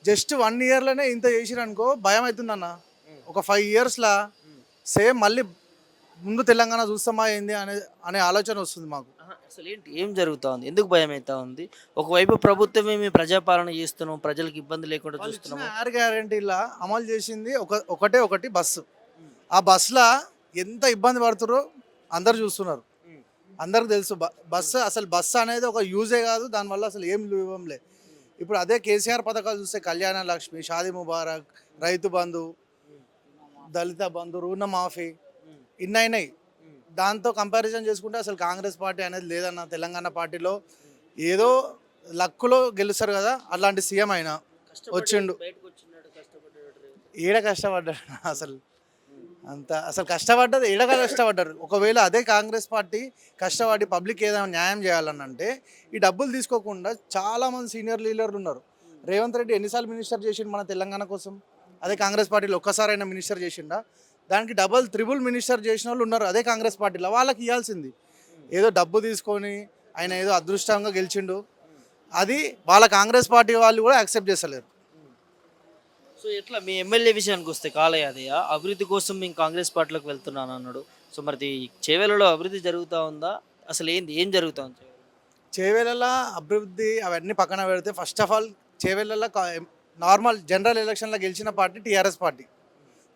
I: జస్ట్ 1 ఇయర్లోనే ఇంత చేసిరనుకో భయం అవుతుందన్న. ఒక 5 ఇయర్స్లో సేమ్ మళ్ళీ ముందు తెలంగాణ చూస్తామా ఏంది అనే ఆలోచన వస్తుంది మాకు.
A: అసలు ఏంటి, ఏం జరుగుతూ ఉంది? ఎందుకు భయం అవుతా ఉంది? ఒకవైపు ప్రభుత్వమే మేము ప్రజాపాలన చేస్తున్నాం, ప్రజలకు ఇబ్బంది లేకుండా చూస్తున్నాము.
I: 6 గ్యారెంటీలా అమలు చేసింది ఒకటి బస్సు. ఆ బస్సులో ఎంత ఇబ్బంది పడుతారో అందరు చూస్తున్నారు, అందరికి తెలుసు. అసలు బస్సు అనేది ఒక యూజే కాదు, దానివల్ల అసలు ఏం లాభం లేదు. ఇప్పుడు అదే కేసీఆర్ పథకాలు చూస్తే కళ్యాణ లక్ష్మి, షాదీ ముబారక్, రైతు బంధు, దళిత బంధు, రుణమాఫీ ఇన్ని అయినాయి. దాంతో కంపారిజన్ చేసుకుంటే అసలు కాంగ్రెస్ పార్టీ అనేది లేదన్న. తెలంగాణ పార్టీలో ఏదో లక్కులో గెలుస్తారు కదా, అలాంటి సీఎం అయినా వచ్చిండు. ఏడ కష్టపడ్డాడు అసలు కష్టపడ్డది ఏడ కష్టపడ్డారు. ఒకవేళ అదే కాంగ్రెస్ పార్టీ కష్టపడి పబ్లిక్ ఏదైనా న్యాయం చేయాలని అంటే ఈ డబ్బులు తీసుకోకుండా చాలామంది సీనియర్ లీడర్లు ఉన్నారు. రేవంత్ రెడ్డి ఎన్నిసార్లు మినిస్టర్ చేసిండు మన తెలంగాణ కోసం? అదే కాంగ్రెస్ పార్టీలో ఒక్కసారైనా మినిస్టర్ చేసిండా? దానికి డబల్ త్రిబుల్ మినిస్టర్ చేసిన వాళ్ళు ఉన్నారు అదే కాంగ్రెస్ పార్టీలో. వాళ్ళకి ఇవ్వాల్సింది ఏదో డబ్బు తీసుకొని ఆయన ఏదో అదృష్టంగా గెలిచిండు, అది వాళ్ళ కాంగ్రెస్ పార్టీ వాళ్ళు కూడా యాక్సెప్ట్ చేస్తలేరు.
A: సో ఎట్లా మీ ఎమ్మెల్యే విషయానికి వస్తే కాలయాదయ్య అభివృద్ధి కోసం మేము కాంగ్రెస్ పార్టీలోకి వెళ్తున్నాను అన్నాడు. సో మరి చేవేలలో అభివృద్ధి జరుగుతూ ఉందా? అసలు ఏం జరుగుతూ ఉంది
I: చేవేళ్ళ అభివృద్ధి? అవన్నీ పక్కన పెడితే first of all Chevella normal general ఎలక్షన్లో గెలిచిన పార్టీ టీఆర్ఎస్ పార్టీ.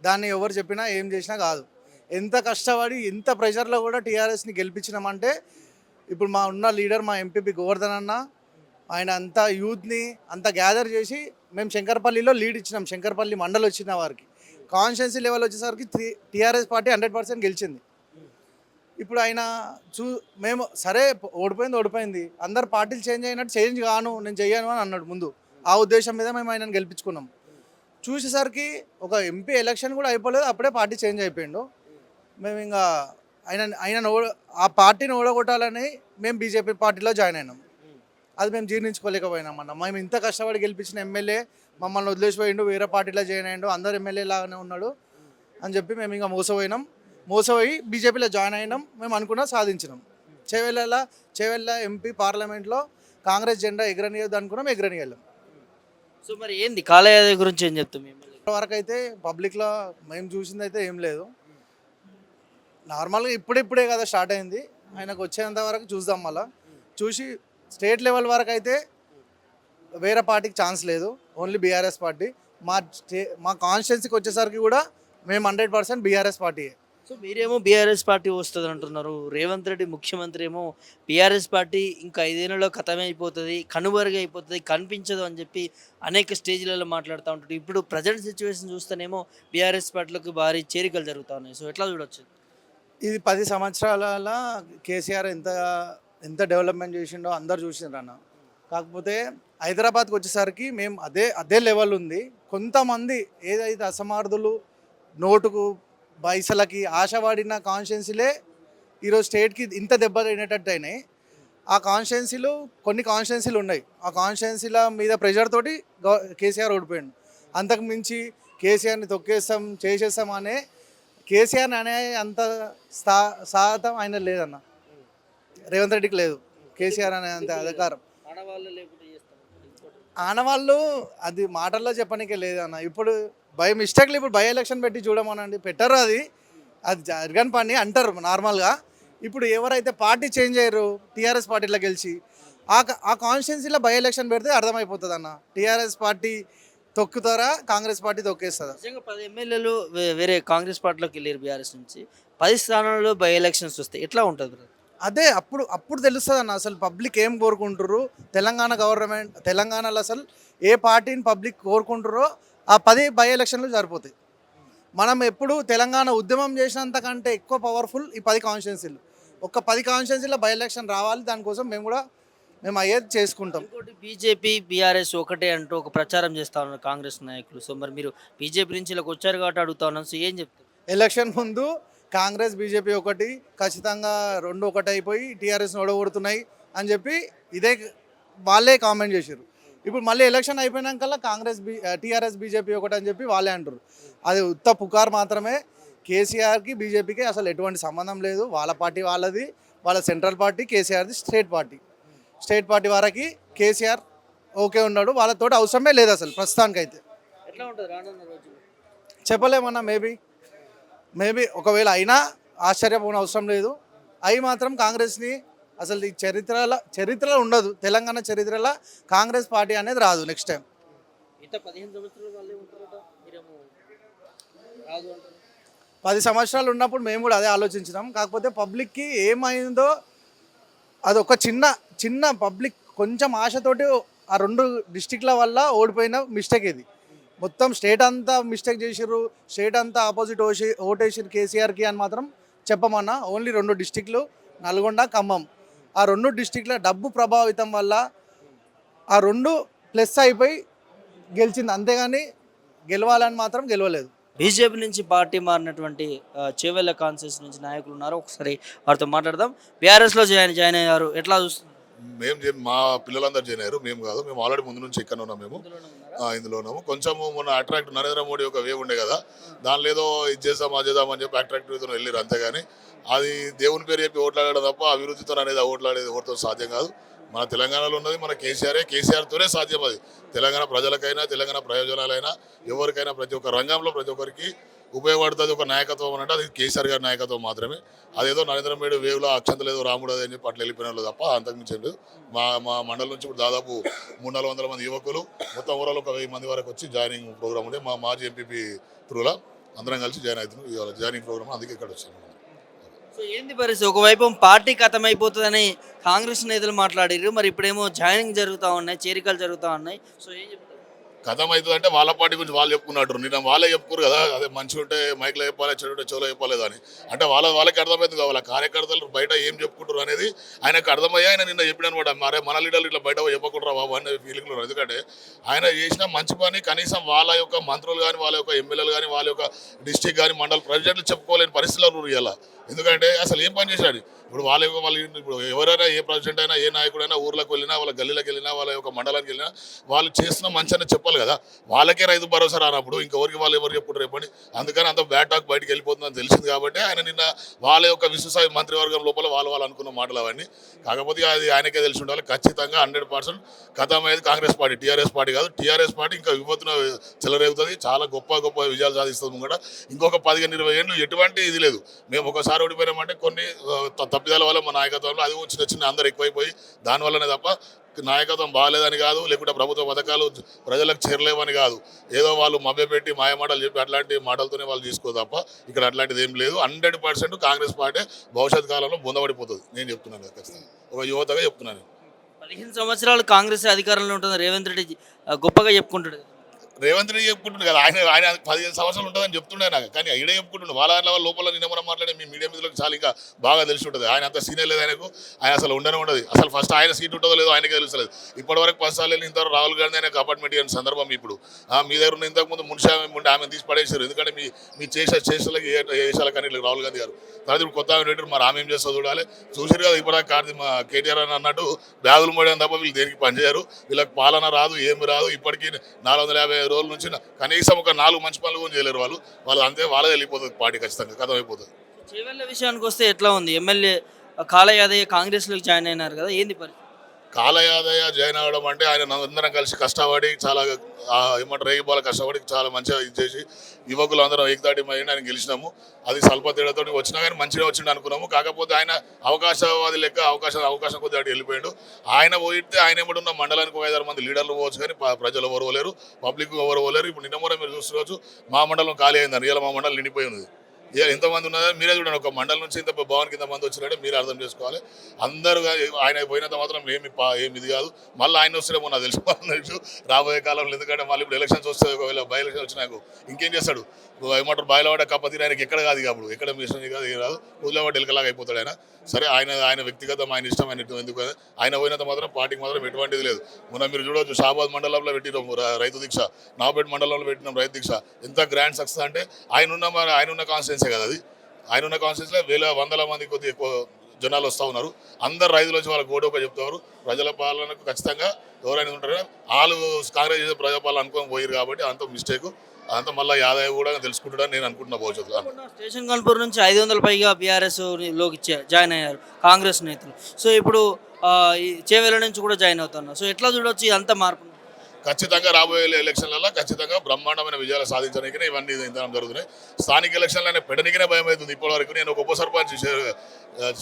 I: దాన్ని ఎవరు చెప్పినా ఏం చేసినా కాదు. ఎంత కష్టపడి ఎంత ప్రెషర్లో కూడా టీఆర్ఎస్ని గెలిపించినామంటే, ఇప్పుడు మా ఉన్న లీడర్ మా ఎంపీపీ గోవర్ధన్ అన్న, ఆయన అంతా యూత్ని అంతా గ్యాదర్ చేసి మేము శంకర్పల్లిలో లీడ్ ఇచ్చినాం. శంకర్పల్లి మండలి వచ్చిన వారికి కాన్స్టిట్యున్సీ లెవెల్ వచ్చేసరికి టీఆర్ఎస్ పార్టీ 100% గెలిచింది. ఇప్పుడు ఆయన మేము సరే ఓడిపోయింది, అందరు పార్టీలు చేంజ్ అయినట్టు చేంజ్ కాను, నేను చెయ్యను అని అన్నాడు ముందు. ఆ ఉద్దేశం మీద మేము ఆయనను గెలిపించుకున్నాం. చూసేసరికి ఒక ఎంపీ ఎలక్షన్ కూడా అయిపోలేదు, అప్పుడే పార్టీ చేంజ్ అయిపోయిండు. మేము ఇంకా ఆయన ఆ పార్టీని ఓడగొట్టాలని మేము బీజేపీ పార్టీలో జాయిన్ అయినాం. అది మేము జీర్ణించుకోలేకపోయినాం అన్న. మేము ఇంత కష్టపడి గెలిపించిన ఎమ్మెల్యే మమ్మల్ని వదిలేసిపోయిండు, వేరే పార్టీలో జాయిన్ అయ్యిండు, అందరు ఎమ్మెల్యే లాగానే ఉన్నాడు అని చెప్పి మేము ఇంకా మోసపోయి బీజేపీలో జాయిన్ అయినాం. మేము అనుకున్నా సాధించినాం. చేవెళ్ళ ఎంపీ పార్లమెంట్లో కాంగ్రెస్ జెండా ఎగరనియద్దు అనుకున్నాం, ఎగరనియలేం.
A: సో మరి ఏంది కాలయాదయ్య గురించి ఏం చెప్తాం ఎమ్మెల్యే?
I: వరకు అయితే పబ్లిక్లో మేము చూసింది అయితే ఏం లేదు. నార్మల్గా ఇప్పుడిప్పుడే కదా స్టార్ట్ అయింది, ఆయనకు వచ్చేంత వరకు చూద్దాం. మళ్ళీ చూసి స్టేట్ లెవెల్ వరకు అయితే వేరే పార్టీకి ఛాన్స్ లేదు, ఓన్లీ బీఆర్ఎస్ పార్టీ. మా కాన్స్టిట్యున్సీకి వచ్చేసరికి కూడా మేము 100% బీఆర్ఎస్ పార్టీయే.
A: సో మీరేమో బీఆర్ఎస్ పార్టీ వస్తుంది అంటున్నారు, రేవంత్ రెడ్డి ముఖ్యమంత్రి ఏమో బీఆర్ఎస్ పార్టీ ఇంకా 5 ఏళ్లలో ఖతమే అయిపోతుంది, కనుమరుగు అయిపోతుంది, కనిపించదు అని చెప్పి అనేక స్టేజ్లలో మాట్లాడుతూ ఉంటారు. ఇప్పుడు ప్రజెంట్ సిచ్యువేషన్ చూస్తేనేమో బీఆర్ఎస్ పార్టీలోకి భారీ చేరికలు జరుగుతూ ఉన్నాయి. సో ఎట్లా చూడొచ్చు?
I: ఇది 10 సంవత్సరాల కేసీఆర్ ఎంత డెవలప్మెంట్ చేసిండో అందరు చూసిండ్రు అన్న. కాకపోతే హైదరాబాద్కి వచ్చేసరికి మేము అదే లెవెల్ ఉంది. కొంతమంది ఏదైతే అసమర్థులు నోటుకు పైసలకి ఆశపడిన కాన్స్టిట్యున్సీలే ఈరోజు స్టేట్కి ఇంత దెబ్బ తినేటట్టు అయినాయి. ఆ కాన్స్టిట్యున్సీలు కొన్ని కాన్స్టిట్యున్సీలు ఉన్నాయి, ఆ కాన్స్టిట్యున్సీల మీద ప్రెషర్ తోటి కేసీఆర్ ఓడిపోయాడు. అంతకు మించి కేసీఆర్ని తొక్కేస్తాం చేసేస్తాం అనే కేసీఆర్ని అనే అంత సాహతం ఆయన లేదన్న, రేవంత్ రెడ్డికి లేదు కేసీఆర్ అనే అంత అధికారం. ఆనవాళ్ళు అది మాటల్లో చెప్పడానికే లేదన్న. ఇప్పుడు బై మిస్టేక్లు ఇప్పుడు బై ఎలక్షన్ పెట్టి చూడమనండి, పెట్టరు. అది జరగని పని అంటారు నార్మల్గా. ఇప్పుడు ఎవరైతే పార్టీ చేంజ్ అయ్యారు టీఆర్ఎస్ పార్టీలో గెలిచి ఆ కాన్స్టిట్యున్సీలో బై ఎలక్షన్ పెడితే అర్థమైపోతుంది అన్న, టీఆర్ఎస్ పార్టీ తొక్కుతారా కాంగ్రెస్ పార్టీ తొక్కేస్తుందా.
A: నిజంగా 10 ఎమ్మెల్యేలు వేరే కాంగ్రెస్ పార్టీలోకి వెళ్ళారు బీఆర్ఎస్ నుంచి, 10 స్థానాల్లో బై ఎలక్షన్స్ వస్తాయి, ఎట్లా ఉంటుంది?
I: అదే అప్పుడు తెలుస్తుంది అన్న అసలు పబ్లిక్ ఏం కోరుకుంటారు. తెలంగాణలో అసలు ఏ పార్టీని పబ్లిక్ కోరుకుంటారో ఆ 10 బై ఎలక్షన్లు సరిపోతాయి. మనం ఎప్పుడు తెలంగాణ ఉద్యమం చేసినంత కంటే ఎక్కువ పవర్ఫుల్ ఈ 10 కాన్స్టిట్యున్సీలు. ఒక 10 కాన్స్టిట్యున్సీలో బై ఎలక్షన్ రావాలి, దానికోసం మేము అయ్యేది చేసుకుంటాం.
A: ఇంకోటి బీజేపీ బీఆర్ఎస్ ఒకటే అంటూ ఒక ప్రచారం చేస్తా ఉన్నారు కాంగ్రెస్ నాయకులు. సో మరి మీరు బీజేపీ నుంచి ఇలా వచ్చారు కాబట్టి అడుగుతా ఉన్నాను, సో ఏం చెప్తారు?
I: ఎలక్షన్ ముందు కాంగ్రెస్ బీజేపీ ఒకటి ఖచ్చితంగా 2 ఒకటి అయిపోయి టీఆర్ఎస్ని ఓడగొడుతున్నాయి అని చెప్పి వాళ్ళే కామెంట్ చేశారు. ఇప్పుడు మళ్ళీ ఎలక్షన్ అయిపోయినాకల్లా టీఆర్ఎస్ బీజేపీ ఒకటి అని చెప్పి వాళ్ళే అంటారు. అది ఉత్త పుకార్ మాత్రమే. కేసీఆర్కి బీజేపీకి అసలు ఎటువంటి సంబంధం లేదు. వాళ్ళ పార్టీ వాళ్ళది, వాళ్ళ సెంట్రల్ పార్టీ, కేసీఆర్ది స్టేట్ పార్టీ వరకు కేసీఆర్ ఓకే ఉన్నాడు, వాళ్ళతో అవసరమే లేదు అసలు ప్రస్తుతానికైతే.
A: ఎట్లా ఉంటుంది రానున్న రోజులు?
I: చెప్పలేమన్నా, మేబీ ఒకవేళ అయినా ఆశ్చర్యపోయిన అవసరం లేదు. అవి మాత్రం కాంగ్రెస్ని అసలు ఈ చరిత్రలో ఉండదు, తెలంగాణ చరిత్రలో కాంగ్రెస్ పార్టీ అనేది రాదు నెక్స్ట్ టైం. 10 సంవత్సరాలు ఉన్నప్పుడు మేము కూడా అదే ఆలోచించినాం. కాకపోతే పబ్లిక్కి ఏమైందో అది ఒక చిన్న పబ్లిక్ కొంచెం ఆశతోటి ఆ 2 డిస్టిక్ల వల్ల ఓడిపోయిన మిస్టేక్ ఇది. మొత్తం స్టేట్ అంతా మిస్టేక్ చేసిర్రు, స్టేట్ అంతా ఆపోజిట్ ఓటేసిర్రు కేసీఆర్కి అని మాత్రం చెప్పమన్నా. ఓన్లీ 2 డిస్టిక్లు నల్గొండ, ఖమ్మం, ఆ 2 డిస్టిక్ల డబ్బు ప్రభావితం వల్ల ఆ 2 ప్లస్ అయిపోయి గెలిచింది, అంతేగాని గెలవాలని మాత్రం గెలవలేదు.
A: బీజేపీ నుంచి పార్టీ మారినటువంటి చేవెళ్ళ కాన్సెస్ నుంచి నాయకులు ఉన్నారు, ఒకసారి వారితో మాట్లాడదాం. బీఆర్ఎస్లో జాయిన్ అయ్యారు, ఎట్లా చూస్తున్నారు?
E: మా పిల్లలందరూ జాయిన్ అయ్యారు, మేము కాదు. మేము ఆల్రెడీ ముందు నుంచి ఇక్కడ ఉన్నాం, ఇందులో ఉన్నాము. కొంచెము మొన్న అట్రాక్ట్ నరేంద్ర మోడీ ఒక వేవ్ ఉండే కదా, దానిలో ఏదో ఇది చేద్దాం అది చేద్దాం అని చెప్పి అట్రాక్టివ్తో వెళ్ళారు, అంతేగాని అది దేవుని పేరు చెప్పి ఓట్లాడడం తప్ప అభివృద్ధితో అనేది ఓట్లాడేది ఎవరితో సాధ్యం కాదు. మన తెలంగాణలో ఉన్నది మన కేసీఆర్తోనే సాధ్యం. అది తెలంగాణ ప్రజలకైనా తెలంగాణ ప్రయోజనాలైనా ఎవరికైనా ప్రతి ఒక్క రంగంలో ప్రతి ఒక్కరికి ఉపయోగపడుతుంది ఒక నాయకత్వం అంటే అది కేసీఆర్ గారి నాయకత్వం మాత్రమే. అదేదో నరేంద్ర మోడీ వేవ్లో అక్షంతలేదు రాముడు అని చెప్పి అట్లా వెళ్ళిపోయిన తప్ప అంతకుమించండి. మా మండలం నుంచి ఇప్పుడు దాదాపు 300-400 మంది యువకులు మొత్తం ఓవరాల్ ఒక 1000 మంది వరకు వచ్చి జాయినింగ్ ప్రోగ్రామ్ ఉంటే మా మాజీ ఎంపీపీ త్రూలా అందరం కలిసి జాయిన్ అవుతున్నాం. ఇవాళ జాయినింగ్ ప్రోగ్రామ్ అందుకే ఇక్కడ వచ్చాను.
A: సో ఏంది పరిస్థితి? ఒకవైపు పార్టీ ఖతమైపోతుందని కాంగ్రెస్ నేతలు మాట్లాడారు, మరి ఇప్పుడేమో జాయినింగ్ జరుగుతూ ఉన్నాయి, చేరికలు జరుగుతూ ఉన్నాయి. సో ఏం చెప్తారు?
E: కథం అవుతుంది అంటే వాళ్ళ పార్టీ గురించి వాళ్ళు చెప్పుకున్నట్టు, నిన్న వాళ్ళే చెప్పుకోరు కదా, అదే మంచిగా ఉంటే మైక్లో చెప్పాలి, చెడు ఉంటే చెవులో చెప్పలేదు అని. అంటే వాళ్ళకి అర్థమవుతుంది కదా, వాళ్ళ కార్యకర్తలు బయట ఏం చెప్పుకుంటారు అనేది ఆయనకు అర్థమయ్యా. ఆయన నిన్న చెప్పిన అనమాట, మరే మన లీడర్లు ఇట్లా బయట చెప్పుకుంటారా బాబు అనే ఫీలింగ్లో. ఎందుకంటే ఆయన చేసిన మంచి పని కనీసం వాళ్ళ యొక్క మంత్రులు కానీ, వాళ్ళ యొక్క ఎమ్మెల్యేలు కానీ, వాళ్ళ యొక్క డిస్టిక్ కానీ, మండల ప్రెసిడెంట్లు చెప్పుకోలేని పరిస్థితుల్లో ఇలా. ఎందుకంటే అసలు ఏం పని చేశాడు? ఇప్పుడు వాళ్ళు ఇప్పుడు ఎవరైనా ఏ ప్రెసిడెంట్ అయినా ఏ నాయకుడైనా ఊర్లోకి వెళ్ళినా వాళ్ళ గల్లీలోకి వెళ్ళినా వాళ్ళ యొక్క మండలానికి వెళ్ళినా వాళ్ళు చేసిన మంచి అని చెప్పాలి కదా. వాళ్ళకే రైతు భరోసా రానప్పుడు ఇంకెవరికి వాళ్ళు ఎవరు చెప్పుడు రేపండి. అందుకని అంత బ్యాడ్ టాక్ బయటకు వెళ్ళిపోతుందని తెలిసింది కాబట్టి ఆయన నిన్న వాళ్ళ యొక్క విశ్వసాయ మంత్రివర్గం లోపల వాళ్ళు అనుకున్న మాటలు అవన్నీ. కాకపోతే అది ఆయనకే తెలిసి ఉండాలి. ఖచ్చితంగా 100% ఖతమయ్యేది కాంగ్రెస్ పార్టీ, టీఆర్ఎస్ పార్టీ కాదు. టీఆర్ఎస్ పార్టీ ఇంకా విపత్తున చెలరేగుతుంది, చాలా గొప్ప గొప్ప విజయాలు సాధిస్తుంది కూడా. ఇంకొక 15-20 ఏళ్ళు ఎటువంటి ఇది లేదు. మేము ఒకసారి ఓడిపోయినామంటే కొన్ని తప్పిదాల వల్ల మా నాయకత్వంలో అది చిన్న చిన్న అందరు ఎక్కువైపోయి దానివల్లనే తప్ప నాయకత్వం బాగాలేదని కాదు, లేకుంటే ప్రభుత్వ పథకాలు ప్రజలకు చేరలేవని కాదు. ఏదో వాళ్ళు మభ్యపెట్టి మాయమాటలు చెప్పి అట్లాంటి మాటలతోనే వాళ్ళు తీసుకో తప్ప ఇక్కడ అట్లాంటిది ఏం లేదు. 100% కాంగ్రెస్ పార్టీ భవిష్యత్ కాలంలో బొందబడిపోతుంది. నేను చెప్తున్నాను ఖచ్చితంగా, ఒక యువతగా చెప్తున్నాను.
A: 15 సంవత్సరాలు కాంగ్రెస్ అధికారంలో ఉంటుంది, రేవంత్ రెడ్డి గొప్పగా చెప్పుకుంటాడు.
E: రేవంత్ రెడ్డి చెప్పుకుంటుండే కదా, ఆయన 15 సంవత్సరాలు ఉంటుందని చెప్తుండే నాకు. కానీ ఈడే చెప్పుకుంటుండే వాళ్ళ లోపల నిన్న మనం మాట్లాడే మీ మీడియా మీదలకు చాలా ఇంకా బాగా తెలిసి ఉంటుంది. ఆయన అంత సీనియర్ లేదు ఆయనకు, ఆయన అసలు ఉండనే ఉండదు. అసలు ఫస్ట్ ఆయన సీట్ ఉంటుందో లేదో ఆయనకే తెలుసలేదు. ఇప్పటివరకు 10 సార్లు వెళ్ళి ఇంతవరకు రాహుల్ గాంధీ ఆయనకు అపార్ట్మెంట్ ఇవ్వని సందర్భం ఇప్పుడు. మీ దగ్గర ఉన్న ఇంతకుముందు మున్షి ఉంటే ఆమె తీసి పడేసారు. ఎందుకంటే మీ చేసేలకి ఏషాలకు అన్నింటికి రాహుల్ గాంధీ గారు. తర్వాత ఇప్పుడు కొత్త ఆమె పెట్టారు, మరి ఆమె ఏం చేస్తా చూడాలి. చూసారు కదా ఇప్పటిదాకా మా కేటీఆర్ అని అన్నట్టు బ్యాగులు మోయడం తప్ప వీళ్ళు దేనికి పనిచేయరు. వీళ్ళకి పాలన రాదు, ఏమి రాదు. ఇప్పటికీ 450 రోజుల నుంచి కనీసం ఒక 4 మంచి పనులు కూడా చేయలేరు వాళ్ళు అంతే. వాళ్ళే వెళ్ళిపోతుంది పార్టీ, ఖచ్చితంగా కథం అయిపోతుంది.
A: చేవెళ్ళ విషయానికి వస్తే ఎట్లా ఉంది? ఎమ్మెల్యే కాళ యాదయ్య కాంగ్రెస్లోకి జాయిన్ అయినారు కదా, ఏంది పరిస్థితి?
E: కాళ యాదయ్య జాయిన్ అవ్వడం అంటే ఆయన అందరం కలిసి కష్టపడి చాలా ఏమంటారు రేగిబాల కష్టపడి చాలా మంచిగా ఇచ్చేసి యువకులు అందరం ఏకదాటిమైంది ఆయన గెలిచినాము. అది స్వల్ప తేడాతో వచ్చినా కానీ మంచిగా వచ్చింది అనుకున్నాము. కాకపోతే ఆయన అవకాశవాది లెక్క అవకాశం కొద్దిగా అటు వెళ్ళిపోయాడు. ఆయన పోయితే ఆయన ఏమన్నా మండలానికి 5-6 మంది లీడర్లు పోవచ్చు, కానీ ప్రజలు ఎవరు పోలేరు, పబ్లిక్ ఎవరు పోలేరు. ఇప్పుడు నిన్న కూడా మీరు చూసుకోవచ్చు, మా మండలం ఖాళీ అయిందని, ఇలా మా మండలం నిండిపోయి ఉంది. ఎంతమంది ఉన్నారో మీరే చూడండి. ఒక మండలం నుంచి ఇంత భవన్కి ఇంతమంది వచ్చినట్టే మీరు అర్థం చేసుకోవాలి. అందరూ ఆయన పోయినంత మాత్రం ఏమి ఇది కాదు. మళ్ళీ ఆయన వస్తేమో నాకు తెలుసు రాబోయే కాలంలో. ఎందుకంటే మళ్ళీ ఇప్పుడు ఎలక్షన్స్ వస్తే, ఒకవేళ బై ఎలక్షన్ వచ్చినాక ఇంకేం చేస్తాడు? ఏమంటారు బాయిలవాడ కప్పతీరు ఆయనకి ఎక్కడ కాదు, అప్పుడు ఎక్కడ మిషన్ కాదు, ఏం రాదు, వదిలేవాడు ఎలకలాగా అయిపోతాడు ఆయన. సరే ఆయన వ్యక్తిగతం, ఆయన ఇష్టం, ఆయన ఎందుకు ఆయన పోయినంత మాత్రం పార్టీకి మాత్రం ఎటువంటిది లేదు. మొన్న మీరు చూడవచ్చు, షాబాద్ మండలంలో పెట్టినాం రైతు దీక్ష, నాపేట మండలంలో పెట్టినాం రైతు దీక్ష. ఎంత గ్రాండ్ సక్సెస్ అంటే ఆయన ఉన్న కాన్స్టిట్యున్సీ కదా అది. ఆయన ఉన్న కాన్స్టిట్యున్సీలో వందల మంది కొద్దిగా ఎక్కువ జనాలు వస్తూ ఉన్నారు. అందరు రైతులు వచ్చి వాళ్ళకి ఓటు చెప్తారు. ప్రజల పాలనకు ఖచ్చితంగా ఎవరైనా ఉంటారో వాళ్ళు కాంగ్రెస్ చేసే ప్రజాపాలన అనుకోని పోయారు కాబట్టి అంత మిస్టేక్. అంతా మళ్ళీ యాదయ్య కూడా తెలుసుకుంటాడని నేను అనుకుంటున్నా భవిష్యత్తులో.
A: స్టేషన్ కల్పూర్ నుంచి 500 పైగా బీఆర్ఎస్ లోకి జాయిన్ అయ్యారు కాంగ్రెస్ నేతలు. సో ఇప్పుడు చేవెళ్ళ నుంచి కూడా జాయిన్ అవుతున్నారు. సో ఎట్లా చూడవచ్చు అంత మార్పు?
E: ఖచ్చితంగా రాబోయే ఎలక్షన్లలో ఖచ్చితంగా బ్రహ్మాండమైన విజయాలు సాధించడానికే ఇవన్నీ ఇంతనం జరుగుతున్నాయి. స్థానిక ఎలక్షన్లు పెట్టడానికే భయం అవుతుంది. ఇప్పటివరకు నేను ఒక ఉప సర్పంచ్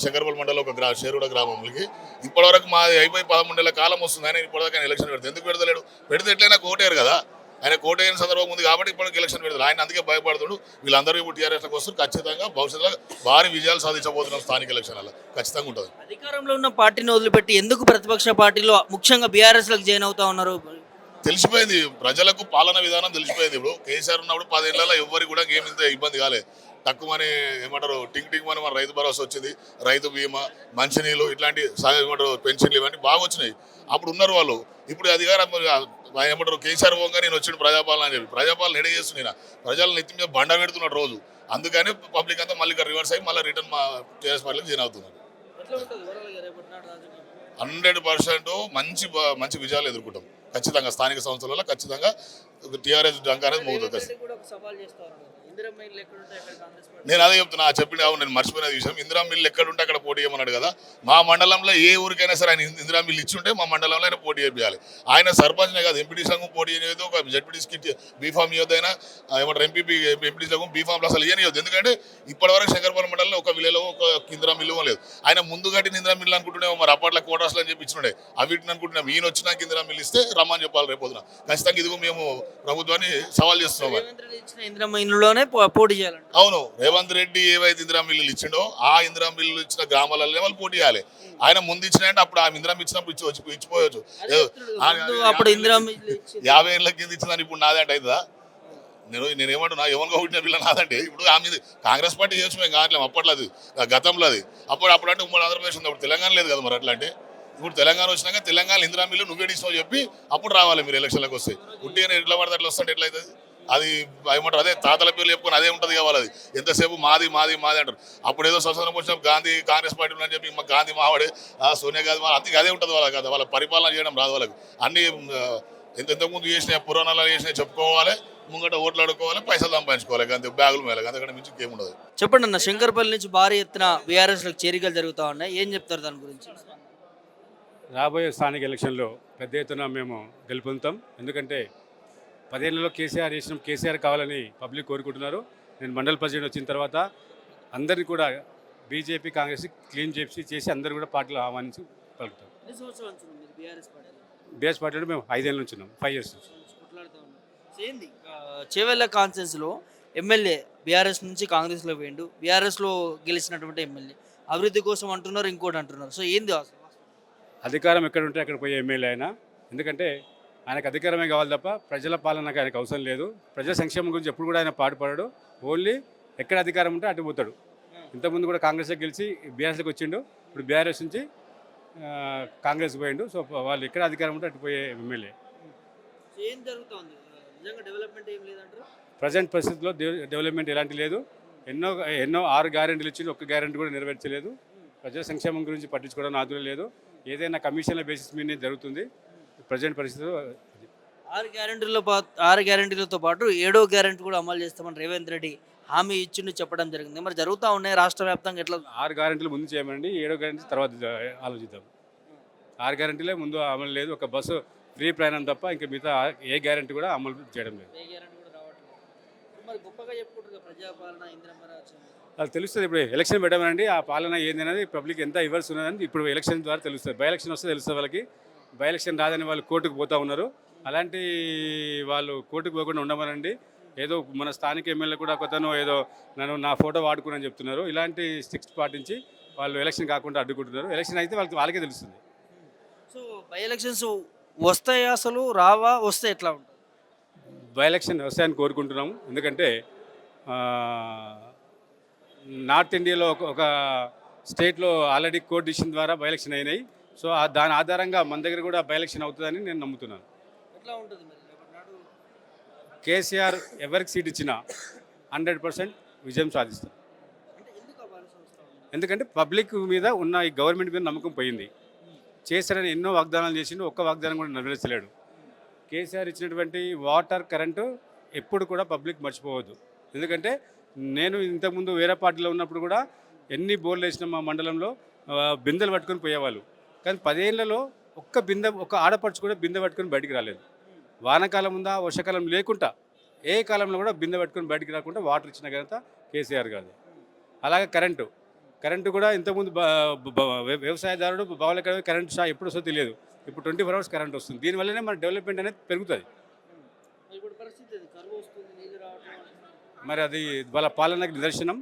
E: శంకర్పల్లి మండలం ఒక షేరుడ గ్రామంలోకి ఇప్పటివరకు మాది అయిపోయి 13 నెలల కాలం వస్తుంది. ఆయన ఇప్పటిదాకా ఆయన ఎలక్షన్ పెడతాడు. ఎందుకు పెడతలేడు? పెడితే ఎట్లయినా కోటేరు కదా, ఆయన కోటైన సందర్భం ఉంది కాబట్టి ఇప్పటికి ఎలక్షన్ పెడతారు. ఆయన అందుకే భయపడుతుడు. వీళ్ళందరూ ఇప్పుడు టీఆర్ఎస్లోకి వస్తారు. ఖచ్చితంగా భవిష్యత్తులో భారీ విజయాలు సాధించబోతున్నాం. స్థానిక ఎలక్షన్లలో ఖచ్చితంగా ఉంటుంది.
A: అధికారంలో ఉన్న పార్టీని వదిలిపెట్టి ఎందుకు ప్రతిపక్ష పార్టీలో ముఖ్యంగా బీఆర్ఎస్లోకి జాయిన్ అవుతా ఉన్నారు?
E: తెలిసిపోయింది, ప్రజలకు పాలన విధానం తెలిసిపోయింది. ఇప్పుడు కేసీఆర్ ఉన్నప్పుడు 10 ఏళ్లలో ఎవరికి కూడా ఏమి ఇంత ఇబ్బంది కాలేదు. తక్కువని ఏమంటారు టింగ్ మన రైతు భరోసా వచ్చింది, రైతు బీమా, మంచినీళ్ళు, ఇట్లాంటి ఏమంటారు పెన్షన్లు, ఇవన్నీ బాగా వచ్చినాయి. అప్పుడు ఉన్నారు వాళ్ళు. ఇప్పుడు అధికారం ఏమంటారు కేసీఆర్ పోగా నేను వచ్చిన ప్రజాపాలన అని చెప్పి ప్రజాపాలన ఎడ చేస్తున్నా, ప్రజలను నెత్తి మీద బండ పెడుతున్నాడు రోజు. అందుకని పబ్లిక్ అంతా మళ్ళీ రివర్స్ అయ్యి మళ్ళీ రిటర్న్ మా టీఆర్ఎస్ పార్టీకి జాయిన్ అవుతున్నారు. 100% మంచి విజయాలు ఎదుర్కొంటాం ఖచ్చితంగా. స్థానిక సంస్థలలో ఖచ్చితంగా టీఆర్ఎస్ డంక అనేది మోగుతుంది. నేను అదే చెప్తున్నా, నేను మర్చిపోయిన విషయం. ఇందిరా మిల్లు ఎక్కడుంటే అక్కడ పోటీ చేయమన్నాడు కదా. మా మండలంలో ఏ ఊరికైనా సరే ఆయన ఇందిరా మిల్లు ఇచ్చుంటే మా మండలంలో ఆయన పోటీ చేయాలి. ఆయన సర్పంచ్నే కాదు, ఎంపీటీ సంఘం పోటీ చేయదు, ఒక జడ్పీటీస్కి బీఫామ్ ఇవ్వద్దైనా, ఏమంటారు ఎంపీటీ సంఘం బీఫామ్లో అసలు ఇవ్వనివ్వద్దు. ఎందుకంటే ఇప్పటివరకు శంకర్పల్లి మండలంలో ఒక విలేలో ఒక ఇందిరా మిల్లు లేదు. ఆయన ముందు కట్టిన ఇందిరా మిల్లు అనుకుంటున్నాము, మరి అప్పట్లో కోటాస్లో అని చెప్పి ఇచ్చుండే అవిటిని అనుకుంటున్నాం. ఈయన వచ్చినాక ఇందిరా మిల్లు ఇస్తే రమ్మని చెప్పాలి రేపొద్దున. ఖచ్చితంగా ఇదిగో మేము ప్రభుత్వాన్ని సవాల్ చేస్తున్నాం. అవును, రేవంత్ రెడ్డి ఏవైతే ఇందిరా మిల్లులు ఇచ్చిండో ఆ ఇందిరా మిల్లులు ఇచ్చిన గ్రామాలలో వాళ్ళు పోటీ చేయాలి. ఆయన ముందు ఇచ్చినంటే అప్పుడు ఆ ఇందిరా ఇచ్చినప్పుడు ఇచ్చిపోవచ్చు. 50 ఏళ్ళ కింద ఇచ్చిందని ఇప్పుడు నాదే అంటే అవుతుందా? నేనేమంటున్నా, ఎవరిగా పుట్టిన పిల్ల నాదంటే ఇప్పుడు ఆమె కాంగ్రెస్ పార్టీ చేసి మేము కావట్లేము. అప్పట్లో అది గతంలో అది అప్పుడు అంటే ఉమ్మడి ఆంధ్రప్రదేశ్ ఉంది, అప్పుడు తెలంగాణ లేదు కదా. మరి అట్లా అంటే ఇప్పుడు తెలంగాణ వచ్చినాక తెలంగాణ ఇందిరా మిల్లు నువ్వే ఇస్తావు చెప్పి అప్పుడు రావాలి మీరు ఎలక్షన్లకు వస్తే. ఉట్టిగా ఎట్లా పడితే అట్లా వస్తుంటే ఎట్లయితుంది? అది ఏమంటారు అదే తాతల పేర్లు చెప్పుకొని అదే ఉంటుంది కదా వాళ్ళది. ఎంతసేపు మాది మాది మాది అంటారు. అప్పుడు ఏదో స్వతంత్రం వచ్చిన గాంధీ కాంగ్రెస్ పార్టీ అని చెప్పి మా గాంధీ మావాడే సోనియా గాంధీ అంతే అదే ఉంటుంది వాళ్ళకి కదా. వాళ్ళ పరిపాలన చేయడం రాదు వాళ్ళకి. అన్ని ఎంతకుముందు చేసిన పురాణాలు చేసినా చెప్పుకోవాలి, ముంగట ఓట్లు అడుకోవాలి, పైసలు సంపాదించుకోవాలి, అంతే బ్యాగుల మీద అంతకంటే మించి ఇంకేముండదు.
A: చెప్పండి అన్న, శంకర్పల్లి నుంచి భారీ ఎత్తున బీఆర్ఎస్లోకి చేరికలు జరుగుతూ ఉన్నాయి, ఏం చెప్తారు దాని గురించి?
J: రాబోయే స్థానిక ఎలక్షన్లో పెద్ద ఎత్తున మేము గెలుపొందుతాం. ఎందుకంటే 10 ఏళ్లలో కేసీఆర్ చేసిన కేసీఆర్ కావాలని పబ్లిక్ కోరుకుంటున్నారు. నేను మండల్ ప్రెసిడెంట్ వచ్చిన తర్వాత అందరినీ కూడా బీజేపీ కాంగ్రెస్ క్లీన్ చేసి అందరూ కూడా పార్టీలో ఆహ్వానించి పలుకుతాం. బీఆర్ఎస్ పార్టీలో మేము 5 ఏళ్ళ నుంచి ఉన్నాం, 5 years నుంచి.
A: చేవెళ్ళ కాన్ఫరెన్స్లో ఎమ్మెల్యే బీఆర్ఎస్ నుంచి కాంగ్రెస్లో పోయిండు, బీఆర్ఎస్లో గెలిచినటువంటి ఎమ్మెల్యే అభివృద్ధి కోసం అంటున్నారు, ఇంకోటి అంటున్నారు. సో ఏంది అసలు?
J: అధికారం ఎక్కడ ఉంటే అక్కడ పోయే ఎమ్మెల్యే అయినా, ఎందుకంటే ఆయనకు అధికారమే కావాలి తప్ప ప్రజల పాలనకు ఆయనకు అవసరం లేదు. ప్రజల సంక్షేమం గురించి ఎప్పుడు కూడా ఆయన పాటుపడాడు. ఓన్లీ ఎక్కడ అధికారం ఉంటే అటు పోతాడు. ఇంతకుముందు కూడా కాంగ్రెస్లో గెలిచి బీఆర్ఎస్కి వచ్చిండు, ఇప్పుడు బీఆర్ఎస్ నుంచి కాంగ్రెస్ పోయిండు. సో వాళ్ళు ఎక్కడ అధికారం ఉంటే అటు పోయే ఎమ్మెల్యే.
A: ఏం జరుగుతుంది నిజంగా? డెవలప్మెంట్ ఏం లేదంటారు?
J: ప్రజెంట్ పరిస్థితుల్లో డెవలప్మెంట్ ఎలాంటి లేదు. ఎన్నో 6 గ్యారెంటీలు ఇచ్చింది, ఒక్క గ్యారెంటీ కూడా నెరవేర్చలేదు. ప్రజల సంక్షేమం గురించి పట్టించుకోవడం నాదులు లేదు. ఏదైనా కమిషన్ల బేసిస్ మీదనే జరుగుతుంది ప్రజెంట్ పరిస్థితుల్లో.
A: 6 గ్యారెంటీలతో పాటు 7వ గ్యారెంటీ కూడా అమలు చేస్తామని రేవంత్ రెడ్డి హామీ ఇచ్చిండు, చెప్పడం జరిగింది. మరి జరుగుతూ ఉన్నాయి రాష్ట్ర వ్యాప్తంగా. ఎట్లా?
J: 6 గ్యారెంటీలు ముందు చేయమండి, 7వ గ్యారెంటీ తర్వాత ఆలోచిద్దాం. 6 గ్యారెంటీలే ముందు అమలు లేదు. ఒక బస్సు ఫ్రీ ప్రయాణం తప్ప ఇంకా మిగతా ఏ గ్యారెంటీ కూడా అమలు చేయడం లేదు.
A: మరి గొప్పగా చెప్పుకుంటారు ప్రజాపాలన, ఇందిరమ్మ రాజ్యం.
J: అది తెలుస్తుంది. ఇప్పుడు ఎలక్షన్ పెట్టామనండి, ఆ పాలన ఏందనేది పబ్లిక్ ఎంత ఇవ్వాల్సి ఉన్నదని ఇప్పుడు ఎలక్షన్ ద్వారా తెలుస్తుంది. బై ఎలక్షన్ వస్తే తెలుస్తుంది వాళ్ళకి. బై ఎలక్షన్ రాదని వాళ్ళు కోర్టుకు పోతూ ఉన్నారు. అలాంటి వాళ్ళు కోర్టుకు పోకుండా ఉండమనండి. ఏదో మన స్థానిక ఎమ్మెల్యే కూడా కొత్తను ఏదో నా ఫోటో వాడుకుని చెప్తున్నారు. ఇలాంటి స్టిక్స్ పాటించి వాళ్ళు ఎలక్షన్ కాకుండా అడ్డుకుంటున్నారు. ఎలక్షన్ అయితే వాళ్ళకే తెలుస్తుంది.
A: సో బై ఎలక్షన్స్ వస్తాయా అసలు? రావా? వస్తే ఎట్లా ఉంటుంది?
J: బై ఎలక్షన్ వస్తాయని కోరుకుంటున్నాము. ఎందుకంటే నార్త్ ఇండియాలో ఒక స్టేట్లో ఆల్రెడీ కోర్టు డిసిషన్ ద్వారా బై ఎలక్షన్ అయినాయి. సో దాని ఆధారంగా మన దగ్గర కూడా బై ఎలక్షన్ అవుతుందని నేను నమ్ముతున్నాను.
A: ఎట్లా ఉంటుంది మరి రేపటి నాడు?
J: కేసీఆర్ ఎవరికి సీట్ ఇచ్చినా 100% విజయం సాధిస్తారు.
A: అంటే ఎందుకు అవ్వాల్సి వస్తూ ఉంది?
J: ఎందుకంటే పబ్లిక్ మీద ఉన్న ఈ గవర్నమెంట్ మీద నమ్మకం పోయింది. చేశారని ఎన్నో వాగ్దానాలు చేసిండు, ఒక్క వాగ్దానం కూడా నెరవేర్చలేడు. కేసీఆర్ ఇచ్చినటువంటి వాటర్, కరెంటు ఎప్పుడు కూడా పబ్లిక్ మర్చిపోవద్దు. ఎందుకంటే నేను ఇంతకుముందు వేరే పార్టీలో ఉన్నప్పుడు కూడా ఎన్ని బోర్లు వేసిన మా మండలంలో బిందెలు పట్టుకొని పోయేవాళ్ళు. కానీ 10 ఏళ్లలో ఒక్క ఆడపడుచు కూడా బిందె పట్టుకొని బయటికి రాలేదు. వానాకాలం ఉందా, వర్షాకాలం లేకుండా ఏ కాలంలో కూడా బిందె పట్టుకొని బయటికి రాకుండా వాటర్ ఇచ్చిన ఘనత కేసీఆర్ కాదు. అలాగే కరెంటు కూడా ఇంతకుముందు వ్యవసాయదారుడు బావులెక్కడ కరెంటు షా ఎప్పుడు వస్తుందో తెలియదు. ఇప్పుడు 24 hours కరెంట్ వస్తుంది. దీనివల్లనే మన డెవలప్మెంట్ అనేది పెరుగుతుంది. మరి అది వాళ్ళ పాలనకు నిదర్శనం.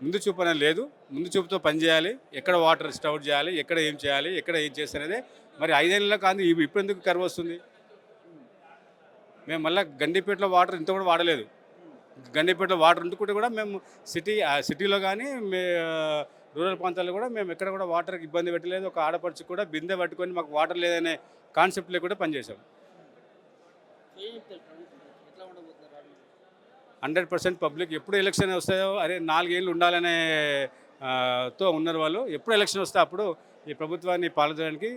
J: ముందు చూపు అనేది లేదు. ముందు చూపుతో పనిచేయాలి. ఎక్కడ వాటర్ స్టోర్ చేయాలి, ఎక్కడ ఏం చేయాలి, ఎక్కడ ఏం చేస్తారనేదే. మరి 5 ఏళ్ళలో కాదు ఇప్పుడు ఎందుకు కరువు వస్తుంది? మేము మళ్ళీ గండిపేటలో వాటర్ ఇంత కూడా వాడలేదు. గండిపేటలో వాటర్ ఉంటుకుంటే కూడా మేము సిటీలో కానీ రూరల్ ప్రాంతాల్లో కూడా మేము ఎక్కడ కూడా వాటర్కి ఇబ్బంది పెట్టలేదు. ఒక ఆడపడుచు కూడా బిందె పట్టుకొని మాకు వాటర్ లేదనే కాన్సెప్ట్ లేకుండా పనిచేసాం. 100% పబ్లిక్ ఎప్పుడు ఎలక్షన్ వస్తాయో అరే 4 ఏళ్ళు ఉండాలనే తో ఉన్నారు వాళ్ళు. ఎప్పుడు ఎలక్షన్ వస్తే అప్పుడు ఈ ప్రభుత్వాన్ని పాలించడానికి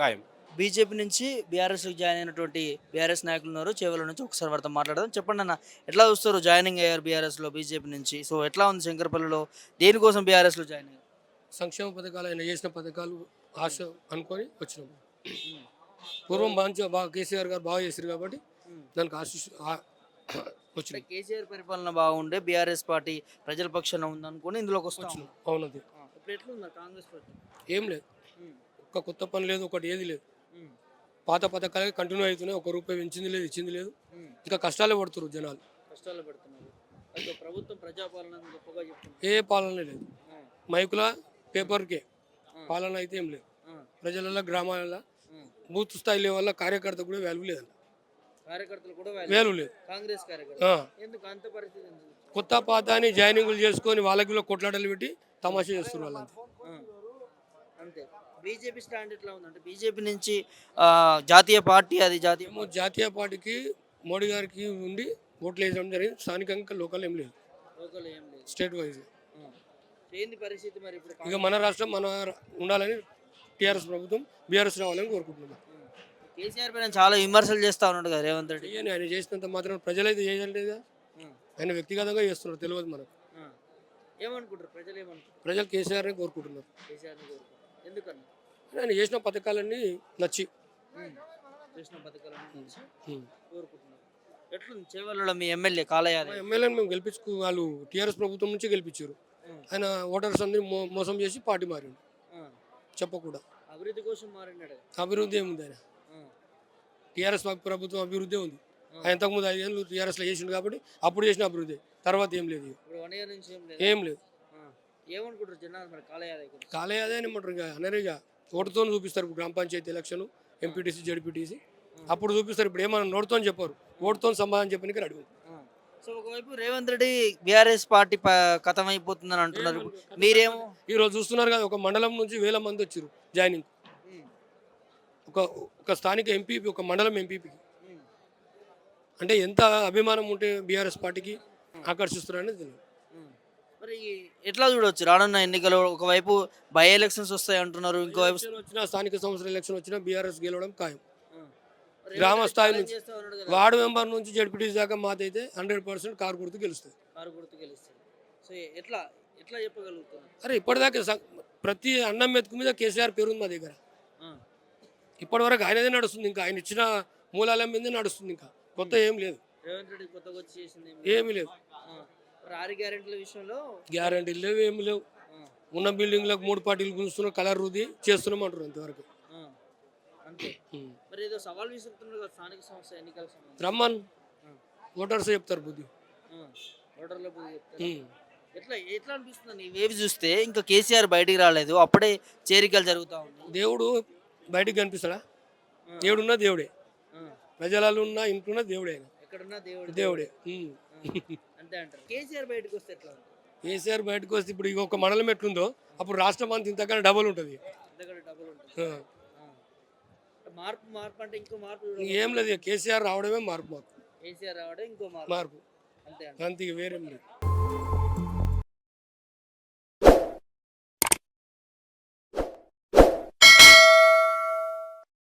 J: ఖాయం.
A: బీజేపీ నుంచి బీఆర్ఎస్కి జాయిన్ అయినటువంటి బీఆర్ఎస్ నాయకులు ఉన్నారు చేవెళ్ళ నుంచి. ఒకసారి వారితో మాట్లాడదాం. చెప్పండి అన్న, ఎట్లా చూస్తారు? జాయినింగ్ అయ్యారు బీఆర్ఎస్లో బీజేపీ నుంచి. సో ఎట్లా ఉంది శంకర్పల్లిలో? దేనికోసం బీఆర్ఎస్లో జాయిన్ అయ్యారు?
K: సంక్షేమ పథకాలు ఆయన చేసిన పథకాలు ఆశ అనుకొని వచ్చినాము. పూర్వం బాగా కేసీఆర్ గారు బాగా చేశారు కాబట్టి దానికి వచ్చినాయి.
A: కేసీఆర్ పరిపాలన బాగుండే బీఆర్ఎస్ పార్టీ ప్రజల పక్షాన ఉందనుకొని ఇందులోకి వస్తున్నాం.
K: అవునది.
A: ఇప్పుడు ఎట్లుందా కాంగ్రెస్ పార్టీ?
K: ఏం లేదు, ఒక కొత్త పని లేదు, ఒకటి ఏది లేదు. పాత పథకాలే కంటిన్యూ అవుతున్నాయి. 1 రూపాయి పెంచింది లేదు, ఇచ్చింది లేదు. ఇంకా కష్టాలే పడుతున్నారు జనాలు.
A: కష్టాలు పెడుతున్నారు. ప్రభుత్వం ప్రజాపాలన గొప్పగా చెప్తుంది.
K: ఏ పాలన లేదు. మైకుల పేపర్కే పాలన అయితే ఏం లేదు. ప్రజలలో గ్రామాలలో బూత్ స్థాయి వల్ల కార్యకర్త కూడా వాల్యూ లేదంట.
A: కార్యకర్తలు కూడా
K: వాల్యూ లేదు.
A: కాంగ్రెస్ కార్యకర్త ఎందుకు అంత పరిస్థితి?
K: కొత్త పాత అని జాయినింగ్లు చేసుకొని వాళ్ళకి కొట్లాటలు పెట్టి తమాషా చేస్తున్నారు వాళ్ళంతా.
A: అంతే. బీజేపీ స్టాండ్ ఎట్లా ఉందంటే బీజేపీ నుంచి జాతీయ పార్టీ, అది జాతీయ
K: పార్టీకి మోడీ గారికి ఉండి ఓట్లు వేయడం జరిగింది. స్థానికంగా లోకల్ ఏం లేదు,
A: లోకల్ ఏం లేదు.
K: State wise.
A: ఏంది పరిస్థితి మరి ఇప్పుడు?
K: ఇక మన రాష్ట్రం ఉండాలని టీఆర్ఎస్ ప్రభుత్వం బీఆర్ఎస్ రావాలని కోరుకుంటున్నాం.
A: కేసీఆర్ పైన చాలా విమర్శలు చేస్తా ఉన్నాడు కదా రేవంత్ రెడ్డి.
K: ఆయన చేసినంత మాత్రం ప్రజలైతే చేయలేదుగా, ఆయన వ్యక్తిగతంగా చేస్తున్నారు, తెలియదు మనకు.
A: ఏమనుకుంటారు ప్రజలు? ఏమనుకుంటారు
K: ప్రజలు కేసీఆర్ని కోరుకుంటున్నారు.
A: కేసీఆర్ని కోరుకుంటారు. ఎందుకన్నా?
K: ఆయన చేసిన పథకాలన్నీ నచ్చి
A: చేసిన పథకాలను
K: ఉమ్.
A: కోరుకుంటున్నారు. ఎట్లుంది చేవెళ్ళలో మీ ఎమ్మెల్యే కాలయాది?
K: మా ఎమ్మెల్యేని మేము వాళ్ళు టీఆర్ఎస్ ప్రభుత్వం నుంచి గెలిపించారు. ఆయన ఓటర్స్ అందరి మోసం చేసి పార్టీ మారిండు చెప్పకూడదు.
A: అభివృద్ధి కోసం మారినాడు.
K: అభివృద్ధి ఏముంది? ఆయన టీఆర్ఎస్ ప్రభుత్వం అభివృద్ధి ఉంది. ఆయన ఇంతకుముందు 5 ఏళ్ళు టీఆర్ఎస్లో చేసిండు కాబట్టి అప్పుడు చేసిన అభివృద్ధి, తర్వాత ఏం లేదు.
A: ఇప్పుడు 1 year నుంచి ఏం లేదు.
K: ఏం లేదు.
A: ఏమనుకుంటారు జనాలు మరి కాలయాది గురించి?
K: కాలేదే అని అంటారు, ఇక అనరిగా ఓటుతో చూపిస్తారు. ఇప్పుడు గ్రామ పంచాయతీ ఎలక్షన్, ఎంపీటీసీ, జడ్పీటీసీ అప్పుడు చూపిస్తారు. ఇప్పుడు ఏమన్నా నోటుతో చెప్పారు, ఓటుతో సమాధానం చెప్పడానికి రెడీ ఉంది.
A: సో ఒకవైపు రేవంత్ రెడ్డి బీఆర్ఎస్ పార్టీ కథం అయిపోతుందని అంటున్నారు. మీరేమో
K: ఈరోజు చూస్తున్నారు కదా, ఒక మండలం నుంచి 1000 మంది వచ్చారు జాయినింగ్. ఒక స్థానిక ఎంపీపీ, ఒక మండలం ఎంపీపీకి అంటే ఎంత అభిమానం ఉంటే బీఆర్ఎస్ పార్టీకి ఆకర్షిస్తున్నారని తెలియదు.
A: మరి ఎట్లా చూడవచ్చు రానున్న ఎన్నికలు? ఒకవైపు బై ఎలక్షన్స్ వస్తాయి అంటున్నారు, ఇంకోవైపు
K: వచ్చిన స్థానిక సంస్థల ఎలక్షన్ వచ్చినా బీఆర్ఎస్ గెలవడం ఖాయం. గ్రామ స్థాయి నుంచి, వార్డు మెంబర్ నుంచి జడ్పీటీసీ దాకా మాదైతే 100% కారు గుర్తు గెలుస్తుంది.
A: కారు గుర్తు గెలుస్తుంది. సో ఎట్లా ఎట్లా చెప్పగలుగుతున్నారు?
K: అరే ఇప్పటిదాకా ప్రతి అన్నం మెతుకు మీద కేసీఆర్ పేరు ఉంది మా దగ్గర. ఇప్పటివరకు ఆయనదే నడుస్తుంది, ఇంకా ఆయన ఇచ్చిన మూలాల మీదే నడుస్తుంది, ఇంకా కొత్త ఏం లేదు.
A: రేవంత్ రెడ్డి కొత్తగా వచ్చి చేసింది
K: ఏమీ లేదు.
A: 6 గ్యారెంటీల విషయంలో
K: గ్యారంటీలు లేవు, ఏమి లేవు. ఉన్న బిల్డింగ్లకు 3 పార్టీలు గుంజుస్తున్నాం, కలర్ రుది చేస్తున్నాం అంటారు అంతవరకు.
A: అంతే. మరి ఏదో సవాల్ విసురుతున్నారు కదా స్థానిక సంస్థ ఎన్నికల సంబంధించి.
K: రమ్మన్ ఓటర్స్ చెప్తారు బుద్ధి.
A: ఓటర్ల బుద్ధి చెప్తారు. ఎట్లా ఎట్లా అనిపిస్తుంది ఇవేవి చూస్తే? ఇంకా కేసీఆర్ బయటికి రాలేదు, అప్పుడే చేరికలు జరుగుతూ ఉన్నాయి.
K: దేవుడు బయటికి కనిపిస్తాడా? దేవుడున్నా దేవుడే, ప్రజలలో ఉన్న ఇంట్లో దేవుడే,
A: ఎక్కడున్నా దేవుడు
K: దేవుడే.
A: అంతే అంటారు. కేసీఆర్ బయటకు వస్తే ఎట్లా ఉంటుంది?
K: కేసీఆర్ బయటకు వస్తే ఇప్పుడు ఒక మండలం ఎట్లుందో అప్పుడు రాష్ట్రం అంతా ఇంతకన్నా డబుల్ ఉంటుంది.
A: డబుల్ ఉంటుంది. మార్పు మార్పు అంటే ఇంకో మార్పు
K: ఏం లేదు, కేసీఆర్ రావడమే మార్పు.
A: కేసీఆర్ రావడం ఇంకో
K: మార్పు
A: అంతే
K: అంతే, వేరేం లేదు.